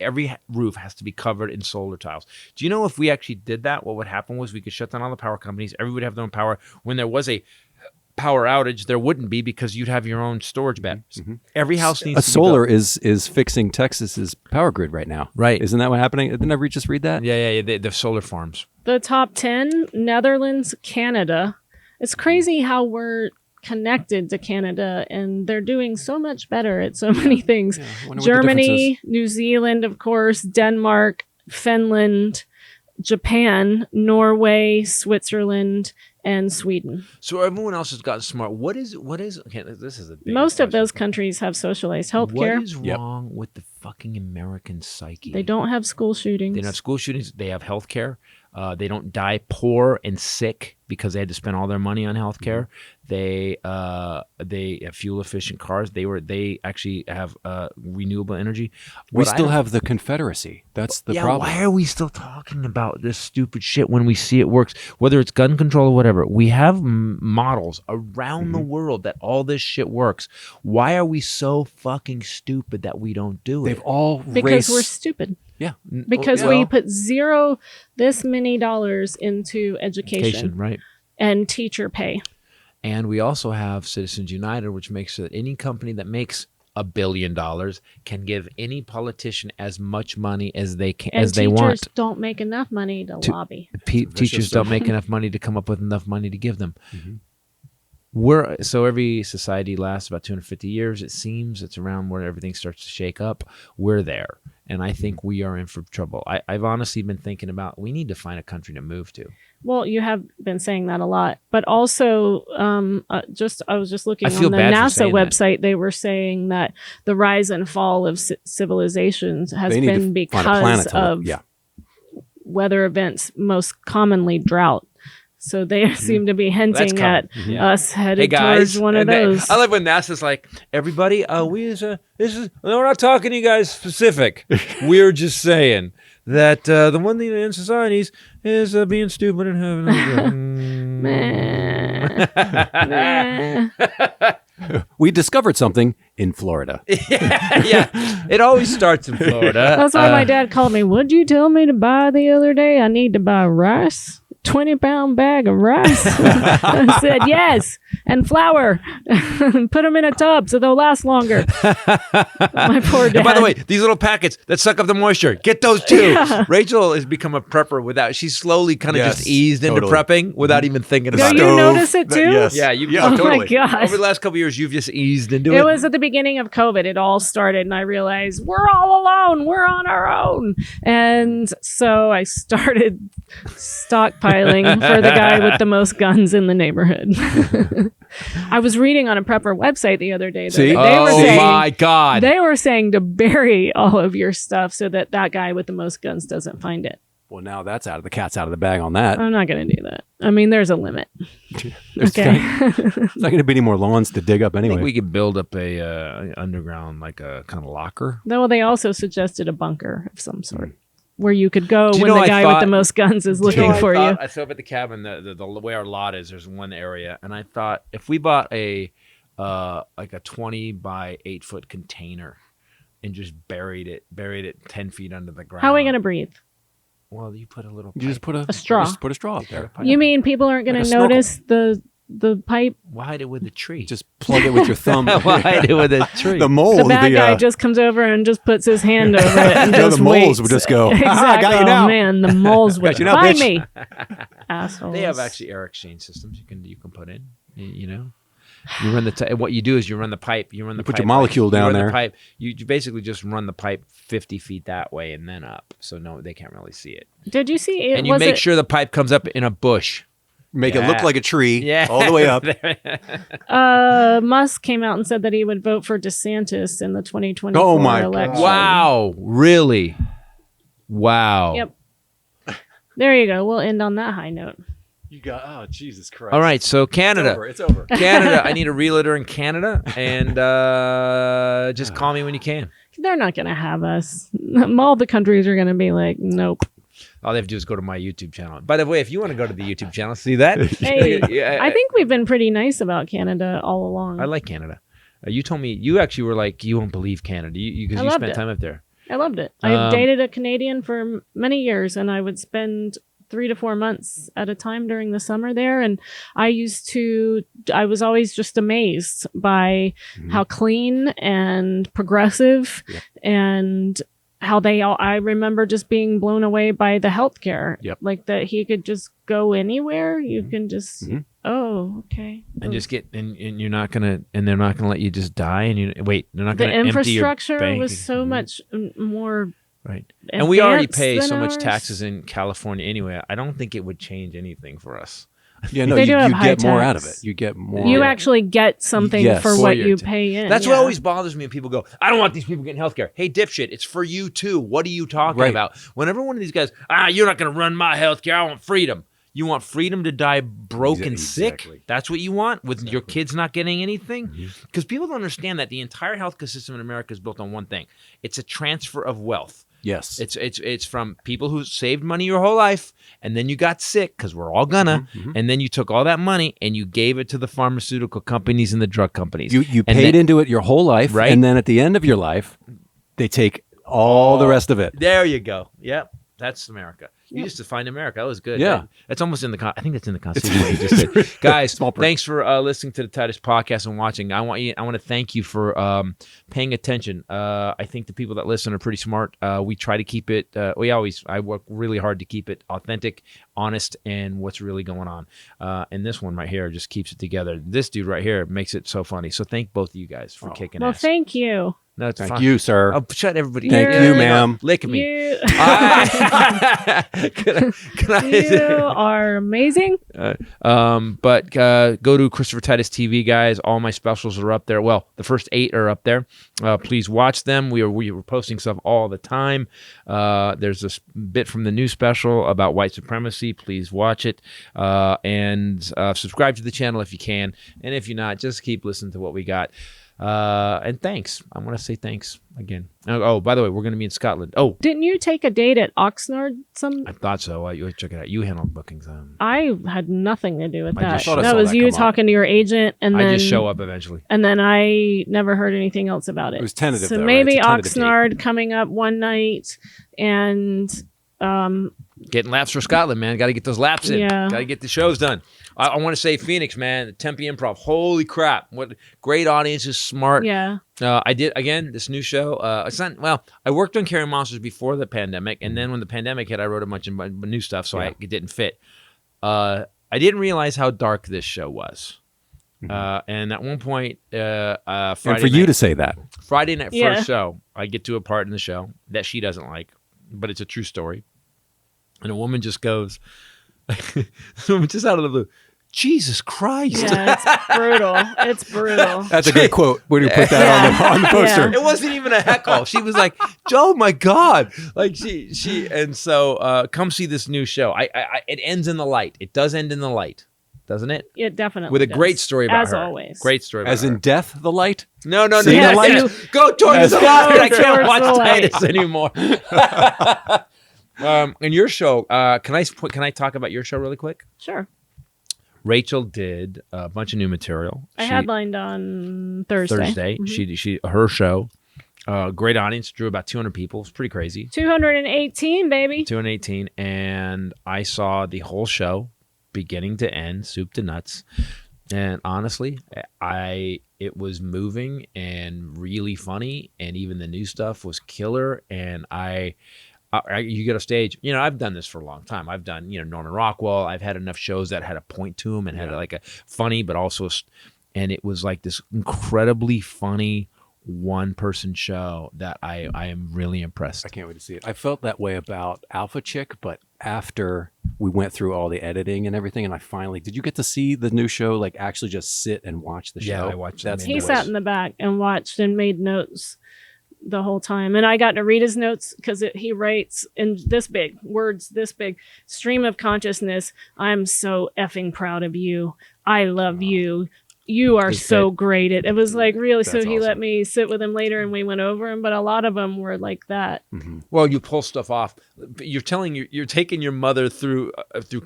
Every roof has to be covered in solar tiles. Do you know if we actually did that, what would happen was we could shut down all the power companies. Everybody would have their own power. When there was a power outage, there wouldn't be because you'd have your own storage batteries. Every house needs A to be solar built. is fixing Texas's power grid right now. Right. Isn't that what happening? Didn't I just read that? Yeah. The solar farms. The top 10, Netherlands, Canada. It's crazy how we're connected to Canada, and they're doing so much better at so many things. Yeah, I wonder what the Germany, difference New Zealand, of course, Denmark, Finland, Japan, Norway, Switzerland, and Sweden. So everyone else has gotten smart. What is? Okay, this is a big Most of question. those countries have socialized healthcare. What is wrong with the fucking American psyche? They don't have school shootings. They don't have school shootings. They have health care. They don't die poor and sick because they had to spend all their money on health care. They have fuel efficient cars. They actually have renewable energy. We What I still don't- have the Confederacy. That's the problem. Why are we still talking about this stupid shit when we see it works? Whether it's gun control or whatever, we have models around the world that all this shit works. Why are we so fucking stupid that we don't do They've it? all because we're raced. stupid. Yeah. Because Well, we put this many dollars into education right? and teacher pay. And we also have Citizens United, which makes it any company that makes $1 billion can give any politician as much money as they can And as they teachers want. don't make enough money to lobby. Teachers don't make enough money to come up with enough money to give them. Mm-hmm. So every society lasts about 250 years. It seems it's around where everything starts to shake up. We're there, and I think we are in for trouble. I've honestly been thinking about we need to find a country to move to. Well, you have been saying that a lot, but also, I was just looking I feel on the bad for NASA saying that. website. They were saying that the rise and fall of civilizations has They need been to find a planet because to live. of Yeah. weather events, most commonly drought. So they seem to be hinting common. at Yeah. us headed Hey guys, towards one of and they- those. I love when NASA's like, everybody, we're not talking to you guys specific. We're just saying that the one thing in societies is being stupid and having. We discovered something in Florida. Yeah, it always starts in Florida. That's why my dad called me. What'd you tell me to buy the other day? I need to buy rice. 20-pound bag of rice. I said yes, and flour. Put them in a tub so they'll last longer. My poor dad. And by the way, these little packets that suck up the moisture, get those too. Yeah. Rachel has become a prepper without. She's slowly kind of Yes, just eased into totally. prepping without even thinking do about you it. notice it too? Yes. Yeah, you. Yeah, Oh totally. my gosh. Over the last couple of years, you've just eased into it. It was at the beginning of COVID. It all started, and I realized we're all alone. We're on our own. And so I started stockpiling for the guy with the most guns in the neighborhood. I was reading on a prepper website the other day that See? they were Oh saying my God! they were saying to bury all of your stuff so that guy with the most guns doesn't find it. Well, now that's out of the cat's out of the bag on that. I'm not going to do that. I mean, there's a limit. There's Okay. not going to be any more lawns to dig up I anyway. think we could build up a underground, like a kind of locker. Though they also suggested a bunker of some sort where you could go Do you when know the I guy with thought- the most guns is You know, looking for you. I thought up at the cabin, the way our lot is, there's one area, and I thought if we bought a like a 20 by 8 foot container and just buried it 10 feet under the ground. How are we going to breathe? Well, you put a little. You just put a straw. Just put a straw up there. You mean people aren't going Like to a snorkel. notice the pipe? Hide it with a tree. Just plug it with your thumb. hide it with a tree. The mole. The bad guy just comes over and just puts his hand over it and No, just the moles waits. would just go, Exactly. "Ah, got you now." Oh man, the moles would Got you now, find bitch. me. Assholes. They have actually air exchange systems you can put in. You know, you run what you do is you run the pipe. You run the put pipe your molecule you down run the there. pipe. You basically just run the pipe 50 feet that way and then up, so no, they can't really see it. Did you see it? And you make sure the pipe comes up in a bush. Make it look Yeah. like a tree Yeah, all the way up. Musk came out and said that he would vote for DeSantis in the 2024 Oh, my election. Wow, really? Wow. Yep. There you go. We'll end on that high note. You got, oh, Jesus Christ. All right, so Canada. It's over. Canada. I need a realtor in Canada, and just call me when you can. They're not going to have us. All the countries are going to be like, nope. All they have to do is go to my YouTube channel. By the way, if you want to go to the YouTube channel, see that? Hey, Yeah, I think we've been pretty nice about Canada all along. I like Canada. You told me you actually were like you won't believe Canada because I you loved spent it. time up there. I loved it. I dated a Canadian for many years, and I would spend 3 to 4 months at a time during the summer there. And I was always just amazed by how clean and progressive and how I remember just being blown away by the healthcare. Yep. Like that he could just go anywhere. You can just, oh, okay. And just get, and you're not going to, and they're not going to let you just die. And they're not The going to empty your infrastructure bank. was so much more. Right. And we already pay than so much ours. taxes in California anyway. I don't think it would change anything for us. Yeah, no, They you do have high get more out of tax. it. You get more. You actually get something Yes. for For what your you ta- pay in. That's what yeah. always bothers me when people go, I don't want these people getting healthcare. Hey, dipshit, it's for you too. What are you talking Right. about? Whenever one of these guys, you're not going to run my healthcare. I want freedom. You want freedom to die broke and sick? Exactly. That's what you want with your kids not getting anything? Because people don't understand that the entire healthcare system in America is built on one thing. It's a transfer of wealth. Yes. It's from people who saved money your whole life, and then you got sick because we're all gonna, and then you took all that money and you gave it to the pharmaceutical companies and the drug companies. You And paid then- into it your whole life, Right. and then at the end of your life, they take all the rest of it. There you go. Yep, that's America. You just defined America. That was good. Yeah. That's almost in the. I think that's in the Constitution. What you just did. Guys, Small print. thanks for listening to the Titus podcast and watching. I want to thank you for paying attention. I think the people that listen are pretty smart. We try to keep it. I work really hard to keep it authentic, honest, and what's really going on. And this one right here just keeps it together. This dude right here makes it so funny. So thank both of you guys for kicking Well, ass. thank you. No, it's Thank fine. you, sir. Oh, shut everybody. Thank You're- you, ma'am. Lick me. You, Can I- you are amazing. But go to Christopher Titus TV, guys. All my specials are up there. Well, the first 8 are up there. Please watch them. We were posting stuff all the time. There's this bit from the new special about white supremacy. Please watch it. And subscribe to the channel if you can. And if you're not, just keep listening to what we got. And thanks. I want to say thanks again. Oh, by the way, we're going to be in Scotland. Oh, Didn't you take a date at Oxnard? I thought so. You check it out. You handle bookings. I had nothing to do with I that. just thought I That saw was that you come up. talking to your agent, and then I just show up eventually. And then I never heard anything else about it. It was tentative, So though, right? maybe It's a tentative date. Oxnard coming up one night, and Getting laps for Scotland, man. Got to get those laps in. Yeah. Got to get the shows done. I want to say Phoenix, man. The Tempe Improv. Holy crap! What great audiences, smart. yeah, I did again this new show. It's not well. I worked on Carrying Monsters before the pandemic, and then when the pandemic hit, I wrote a bunch of new stuff, so it didn't fit. I didn't realize how dark this show was. And at one point, Friday And for you night- to say that. Friday night Yeah. first show, I get to a part in the show that she doesn't like, but it's a true story. And a woman just goes, the woman just out of the blue, Jesus Christ. yeah, it's brutal. It's brutal. That's a good quote. Where do you put that on the poster? Yeah. It wasn't even a heckle. She was like, "Oh my God!" Like she, and so come see this new show. It ends in the light. It does end in the light, doesn't it? It definitely With a does. great story about as her. always. Great story about As in her. death, the light? No. Seeing the light? Yes. Go towards the As- light. I can't Towards watch the light. Titus anymore. And your show, can I talk about your show really quick? Sure. Rachel did a bunch of new material. I She- headlined on Thursday. Thursday. Her show. Great audience. Drew about 200 people. It's pretty crazy. 218, baby. 218. And I saw the whole show, beginning to end, soup to nuts. And honestly, it was moving and really funny. And even the new stuff was killer. And you get a stage, I've done this for a long time. I've done, Norman Rockwell. I've had enough shows that had a point to them and had like a funny, but also, and it was like this incredibly funny one-person show that I am really impressed. I can't wait to see it. I felt that way about Alpha Chick, but after we went through all the editing and everything, and I finally, did you get to see the new show, like actually just sit and watch the show? Yeah, I watched it. That's He the sat way. in the back and watched and made notes the whole time. And I got to read his notes because he writes in this big, words this big, stream of consciousness. I'm so effing proud of you. I love you. You are His so bit. great. It was like really, so That's he let awesome. me sit with him later and we went over them, but a lot of them were like that. Well, you pull stuff off. You're taking your mother through you're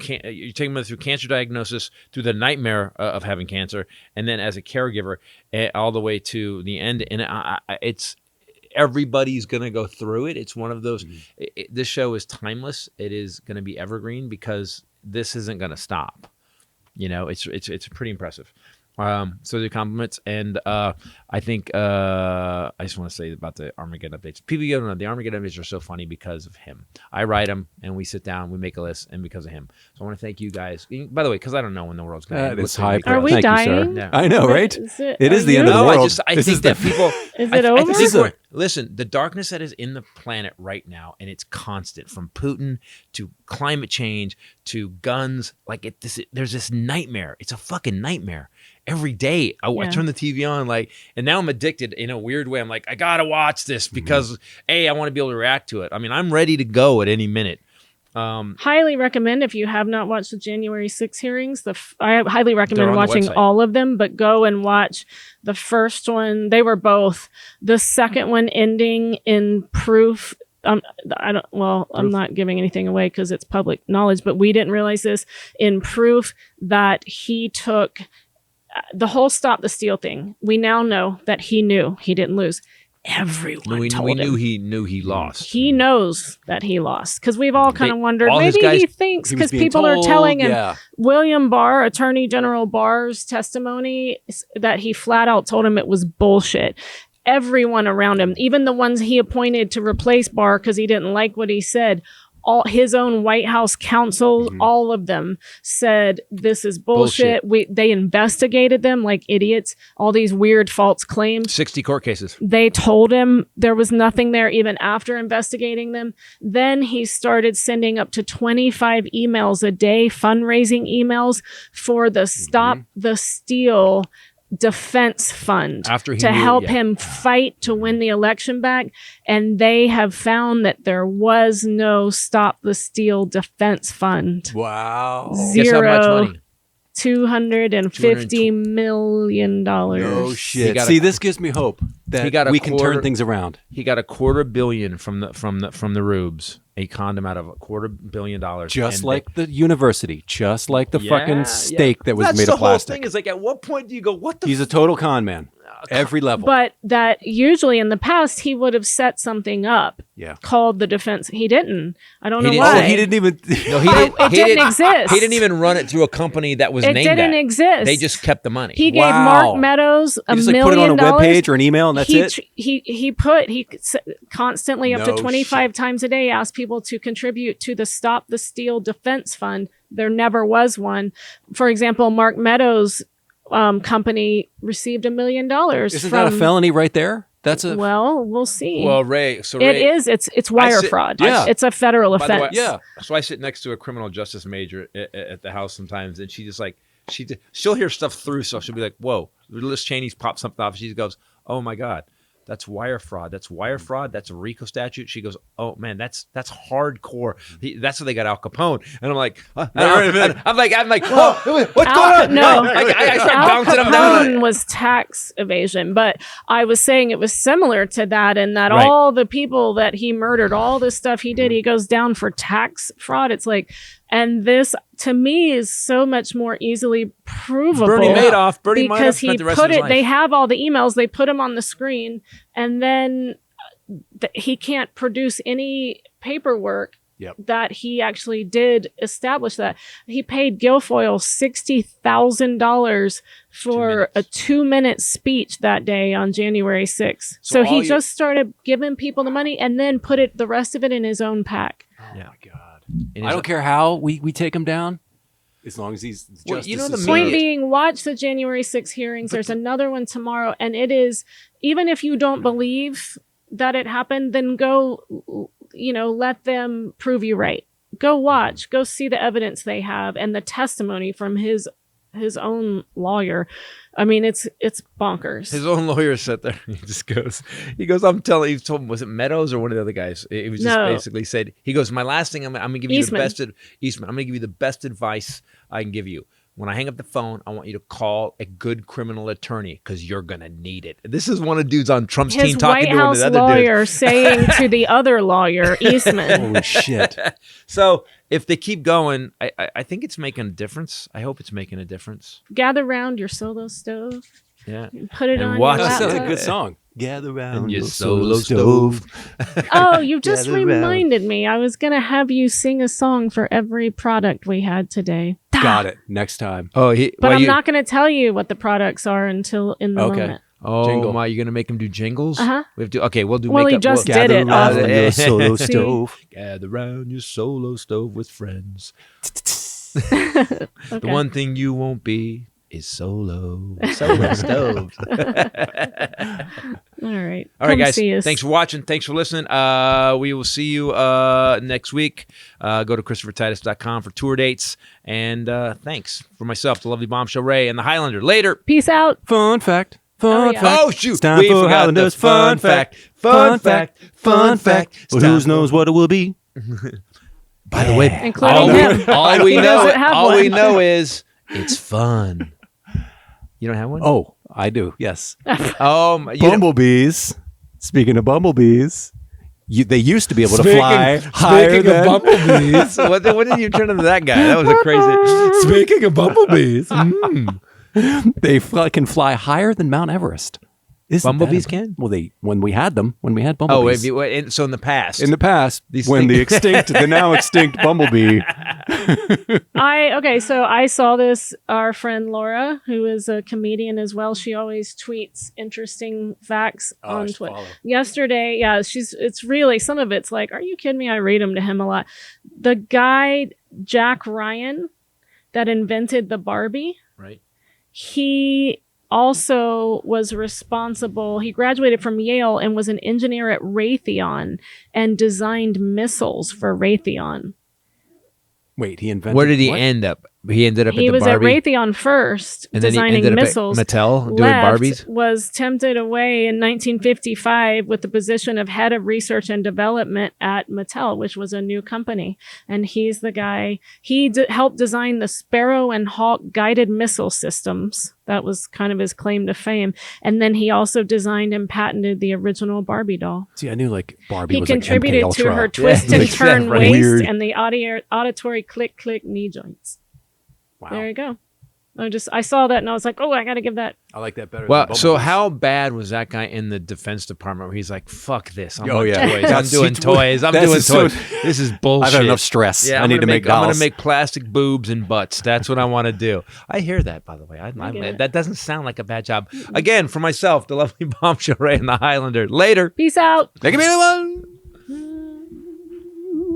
taking mother through cancer diagnosis, through the nightmare of having cancer, and then as a caregiver, all the way to the end. And everybody's going to go through it. It's one of those. This show is timeless. It is going to be evergreen because this isn't going to stop. It's pretty impressive. So the compliments, and I think I just want to say about the Armageddon updates. People don't know the Armageddon updates are so funny because of him. I write them, and we sit down, we make a list, and because of him. So I want to thank you guys. By the way, because I don't know when the world's going to end. It's hype. Are we Thank dying? You, sir. Yeah. I know, right? It is the end of the No, world. I think that people. Is it over? Listen, the darkness that is in the planet right now, and it's constant, from Putin to climate change to guns. There's this nightmare. It's a fucking nightmare. Every day I turn the TV on, and now I'm addicted in a weird way. I'm like, I gotta watch this because I want to be able to react to it. I mean, I'm ready to go at any minute. Highly recommend if you have not watched the January 6 hearings. I highly recommend on the watching website. all of them, but go and watch the first one. They were both. The second one ending in proof. I'm not giving anything away because it's public knowledge, but we didn't realize this in proof that he took the whole stop the steal thing. We now know that he knew he didn't lose. Everyone told him. We knew he lost. He knows that he lost because we've all kind of wondered. all his Maybe guys- he thinks he was because being people are told, telling him. yeah. William Barr, Attorney General Barr's testimony that he flat out told him it was bullshit. Everyone around him, even the ones he appointed to replace Barr because he didn't like what he said, all his own White House counsel, all of them said this is bullshit. They investigated them like idiots. All these weird false claims. 60 court cases. They told him there was nothing there even after investigating them. Then he started sending up to 25 emails a day, fundraising emails for the Stop the Steal defense fund After he to knew- help yeah. him fight to win the election back. And they have found that there was no Stop the Steal defense fund. Wow. Guess how much Zero. money? $250 million. No He shit. got See, this gives me hope He that got a we can quarter- turn things around. He got $250 million from the rubes. A condom out of $250 million. Just And like the university, just like the Yeah, fucking yeah. steak that was That's made the of plastic. whole thing. Is like, at what point do you go, what the He's a total con man. Every level. But that usually in the past, he would have set something up yeah. called the defense. He didn't. I don't He know didn't- why. Oh, he didn't even. No, he didn't. It didn't exist. He didn't even run it through a company that was It named didn't that. exist. They just kept the money. He gave Wow. Mark Meadows You $1 just million. like put it on a web page or an email and that's it. He constantly up to No 25 times a day asked people to contribute to the Stop the Steal Defense Fund. There never was one. For example, Mark Meadows' company received $1 million. Isn't that a felony right there? That's a. Well, we'll see. Well, Ray. So It Ray, is. It's wire sit- fraud. Yeah. It's a federal By the way, offense. Yeah. So I sit next to a criminal justice major at the house sometimes, and she just like she'll hear stuff through, so she'll be like, "Whoa!" Liz Cheney's popped something off. She goes, "Oh my god, that's wire fraud. That's wire fraud. That's a RICO statute." She goes, "Oh man, that's hardcore. That's what they got Al Capone." And I'm like, I'm like, "Whoa, what's going on?" No, I start Al bouncing them down. Capone was tax evasion, but I was saying it was similar to that in that Right. all the people that he murdered, all the stuff he did, he goes down for tax fraud. It's like, and this to me is so much more easily provable. Bernie Madoff. Bernie might have because spent he the rest put of his it. life. They have all the emails. They put them on the screen, and then he can't produce any paperwork. Yep. That he actually did establish that. He paid Guilfoyle $60,000 for a 2-minute speech that day on January 6th. So So he all you- just started giving people the money and then put the rest of it in his own pack. Oh my god. And I don't care how we take him down, as long as he's Well, justice you know is the served. Point media- being, watch the January 6th hearings. There's another one tomorrow, and it is, even if you don't believe that it happened, then go, let them prove you right. Go watch, go see the evidence they have and the testimony from his own lawyer. I mean, it's bonkers. His own lawyer sat there. He just goes, he told him, was it Meadows or one of the other guys? It was just No. basically said, he goes, my last thing, I'm going to give you Eastman. Eastman, I'm going to give you the best advice I can give you. When I hang up the phone, I want you to call a good criminal attorney because you're going to need it. This is one of the dudes on Trump's His team talking White to one of House the other lawyer dudes. saying to the other lawyer, Eastman, Holy shit. So if they keep going, I think it's making a difference. I hope it's making a difference. gather round your solo stove, Yeah. put it And on watch- your That sounds like a laptop. good song. Gather round And your your solo solo stove. Oh, you just Gather round. reminded me. I was going to have you sing a song for every product we had today. Got it. Next time. Oh, But I'm not going to tell you what the products are until in the Okay. moment. Oh Jingle. my! You're gonna make him do jingles? Uh-huh. We have to. Okay, we'll do. Well, he makeup. just We'll- did it. Gather round Yeah. your solo See? stove. Gather round your solo stove with friends. Okay. The one thing you won't be is solo. Solo stove. All right. All right, Come guys. see us. Thanks for watching. Thanks for listening. We will see you next week. Go to ChristopherTitus.com for tour dates. And thanks for myself, the lovely Bombshell Ray, and the Highlander. Later. Peace out. Fun fact. Fun yeah. fact. Oh, shoot. It's time We for forgot the Highlander's fun fact. Fun fact. Fun fact. It's Well, time who for- knows what it will be? By the way, Including him. all we He know, doesn't have all we one. know is it's fun. You don't have one? Oh, I do. Yes. Oh, you don't- Bumblebees. Speaking of bumblebees, they used to be able to fly higher Speaking than of bumblebees, what did you turn into that guy? That was a crazy. Speaking of bumblebees, they can fly higher than Mount Everest. Isn't that Bumblebees amazing? can? Well, when we had oh, bumblebees. so in the past, In the past, These when things- the now extinct bumblebee. So I saw this. Our friend Laura, who is a comedian as well, she always tweets interesting facts on Twitter. Yesterday, it's really, some of it's like, are you kidding me? I read them to him a lot. The guy, Jack Ryan, that invented the Barbie, right? he also was responsible. He graduated from Yale and was an engineer at Raytheon and designed missiles for Raytheon. Wait, he invented. Where did he what? end up? He ended up He at the was Barbie, at Raytheon first, and then he designing ended up missiles. at Mattel doing Left, Barbies. was tempted away in 1955 with the position of head of research and development at Mattel, which was a new company. And he's the guy. He helped design the Sparrow and Hawk guided missile systems. That was kind of his claim to fame. And then he also designed and patented the original Barbie doll. See, I knew like Barbie He was contributed like MK to her Ultra. twist and like that, turn right. waist Weird. and the auditory click click knee joints. Wow. There you go. I saw that and I was like, oh, I got to give that. I like that better. Well, than so bumblebees. how bad was that guy in the Defense Department where he's like, "Fuck this! I'm Oh, on yeah. toys. I'm That's- doing toys. I'm that's doing so- toys. This is bullshit. I've had enough stress. Yeah, I need to make I'm dolls. gonna make plastic boobs and butts. That's what I want to do. I hear that, by the way. get it. That doesn't sound like a bad job. Again, for myself, the lovely Bombshell Ray and the Highlander. Later. Peace out. They can be the one.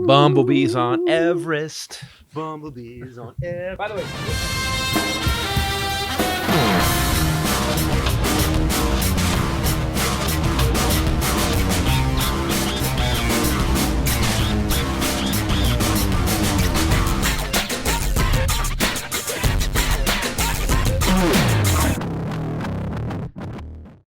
Bumblebees on Everest. Bumblebees on By the way.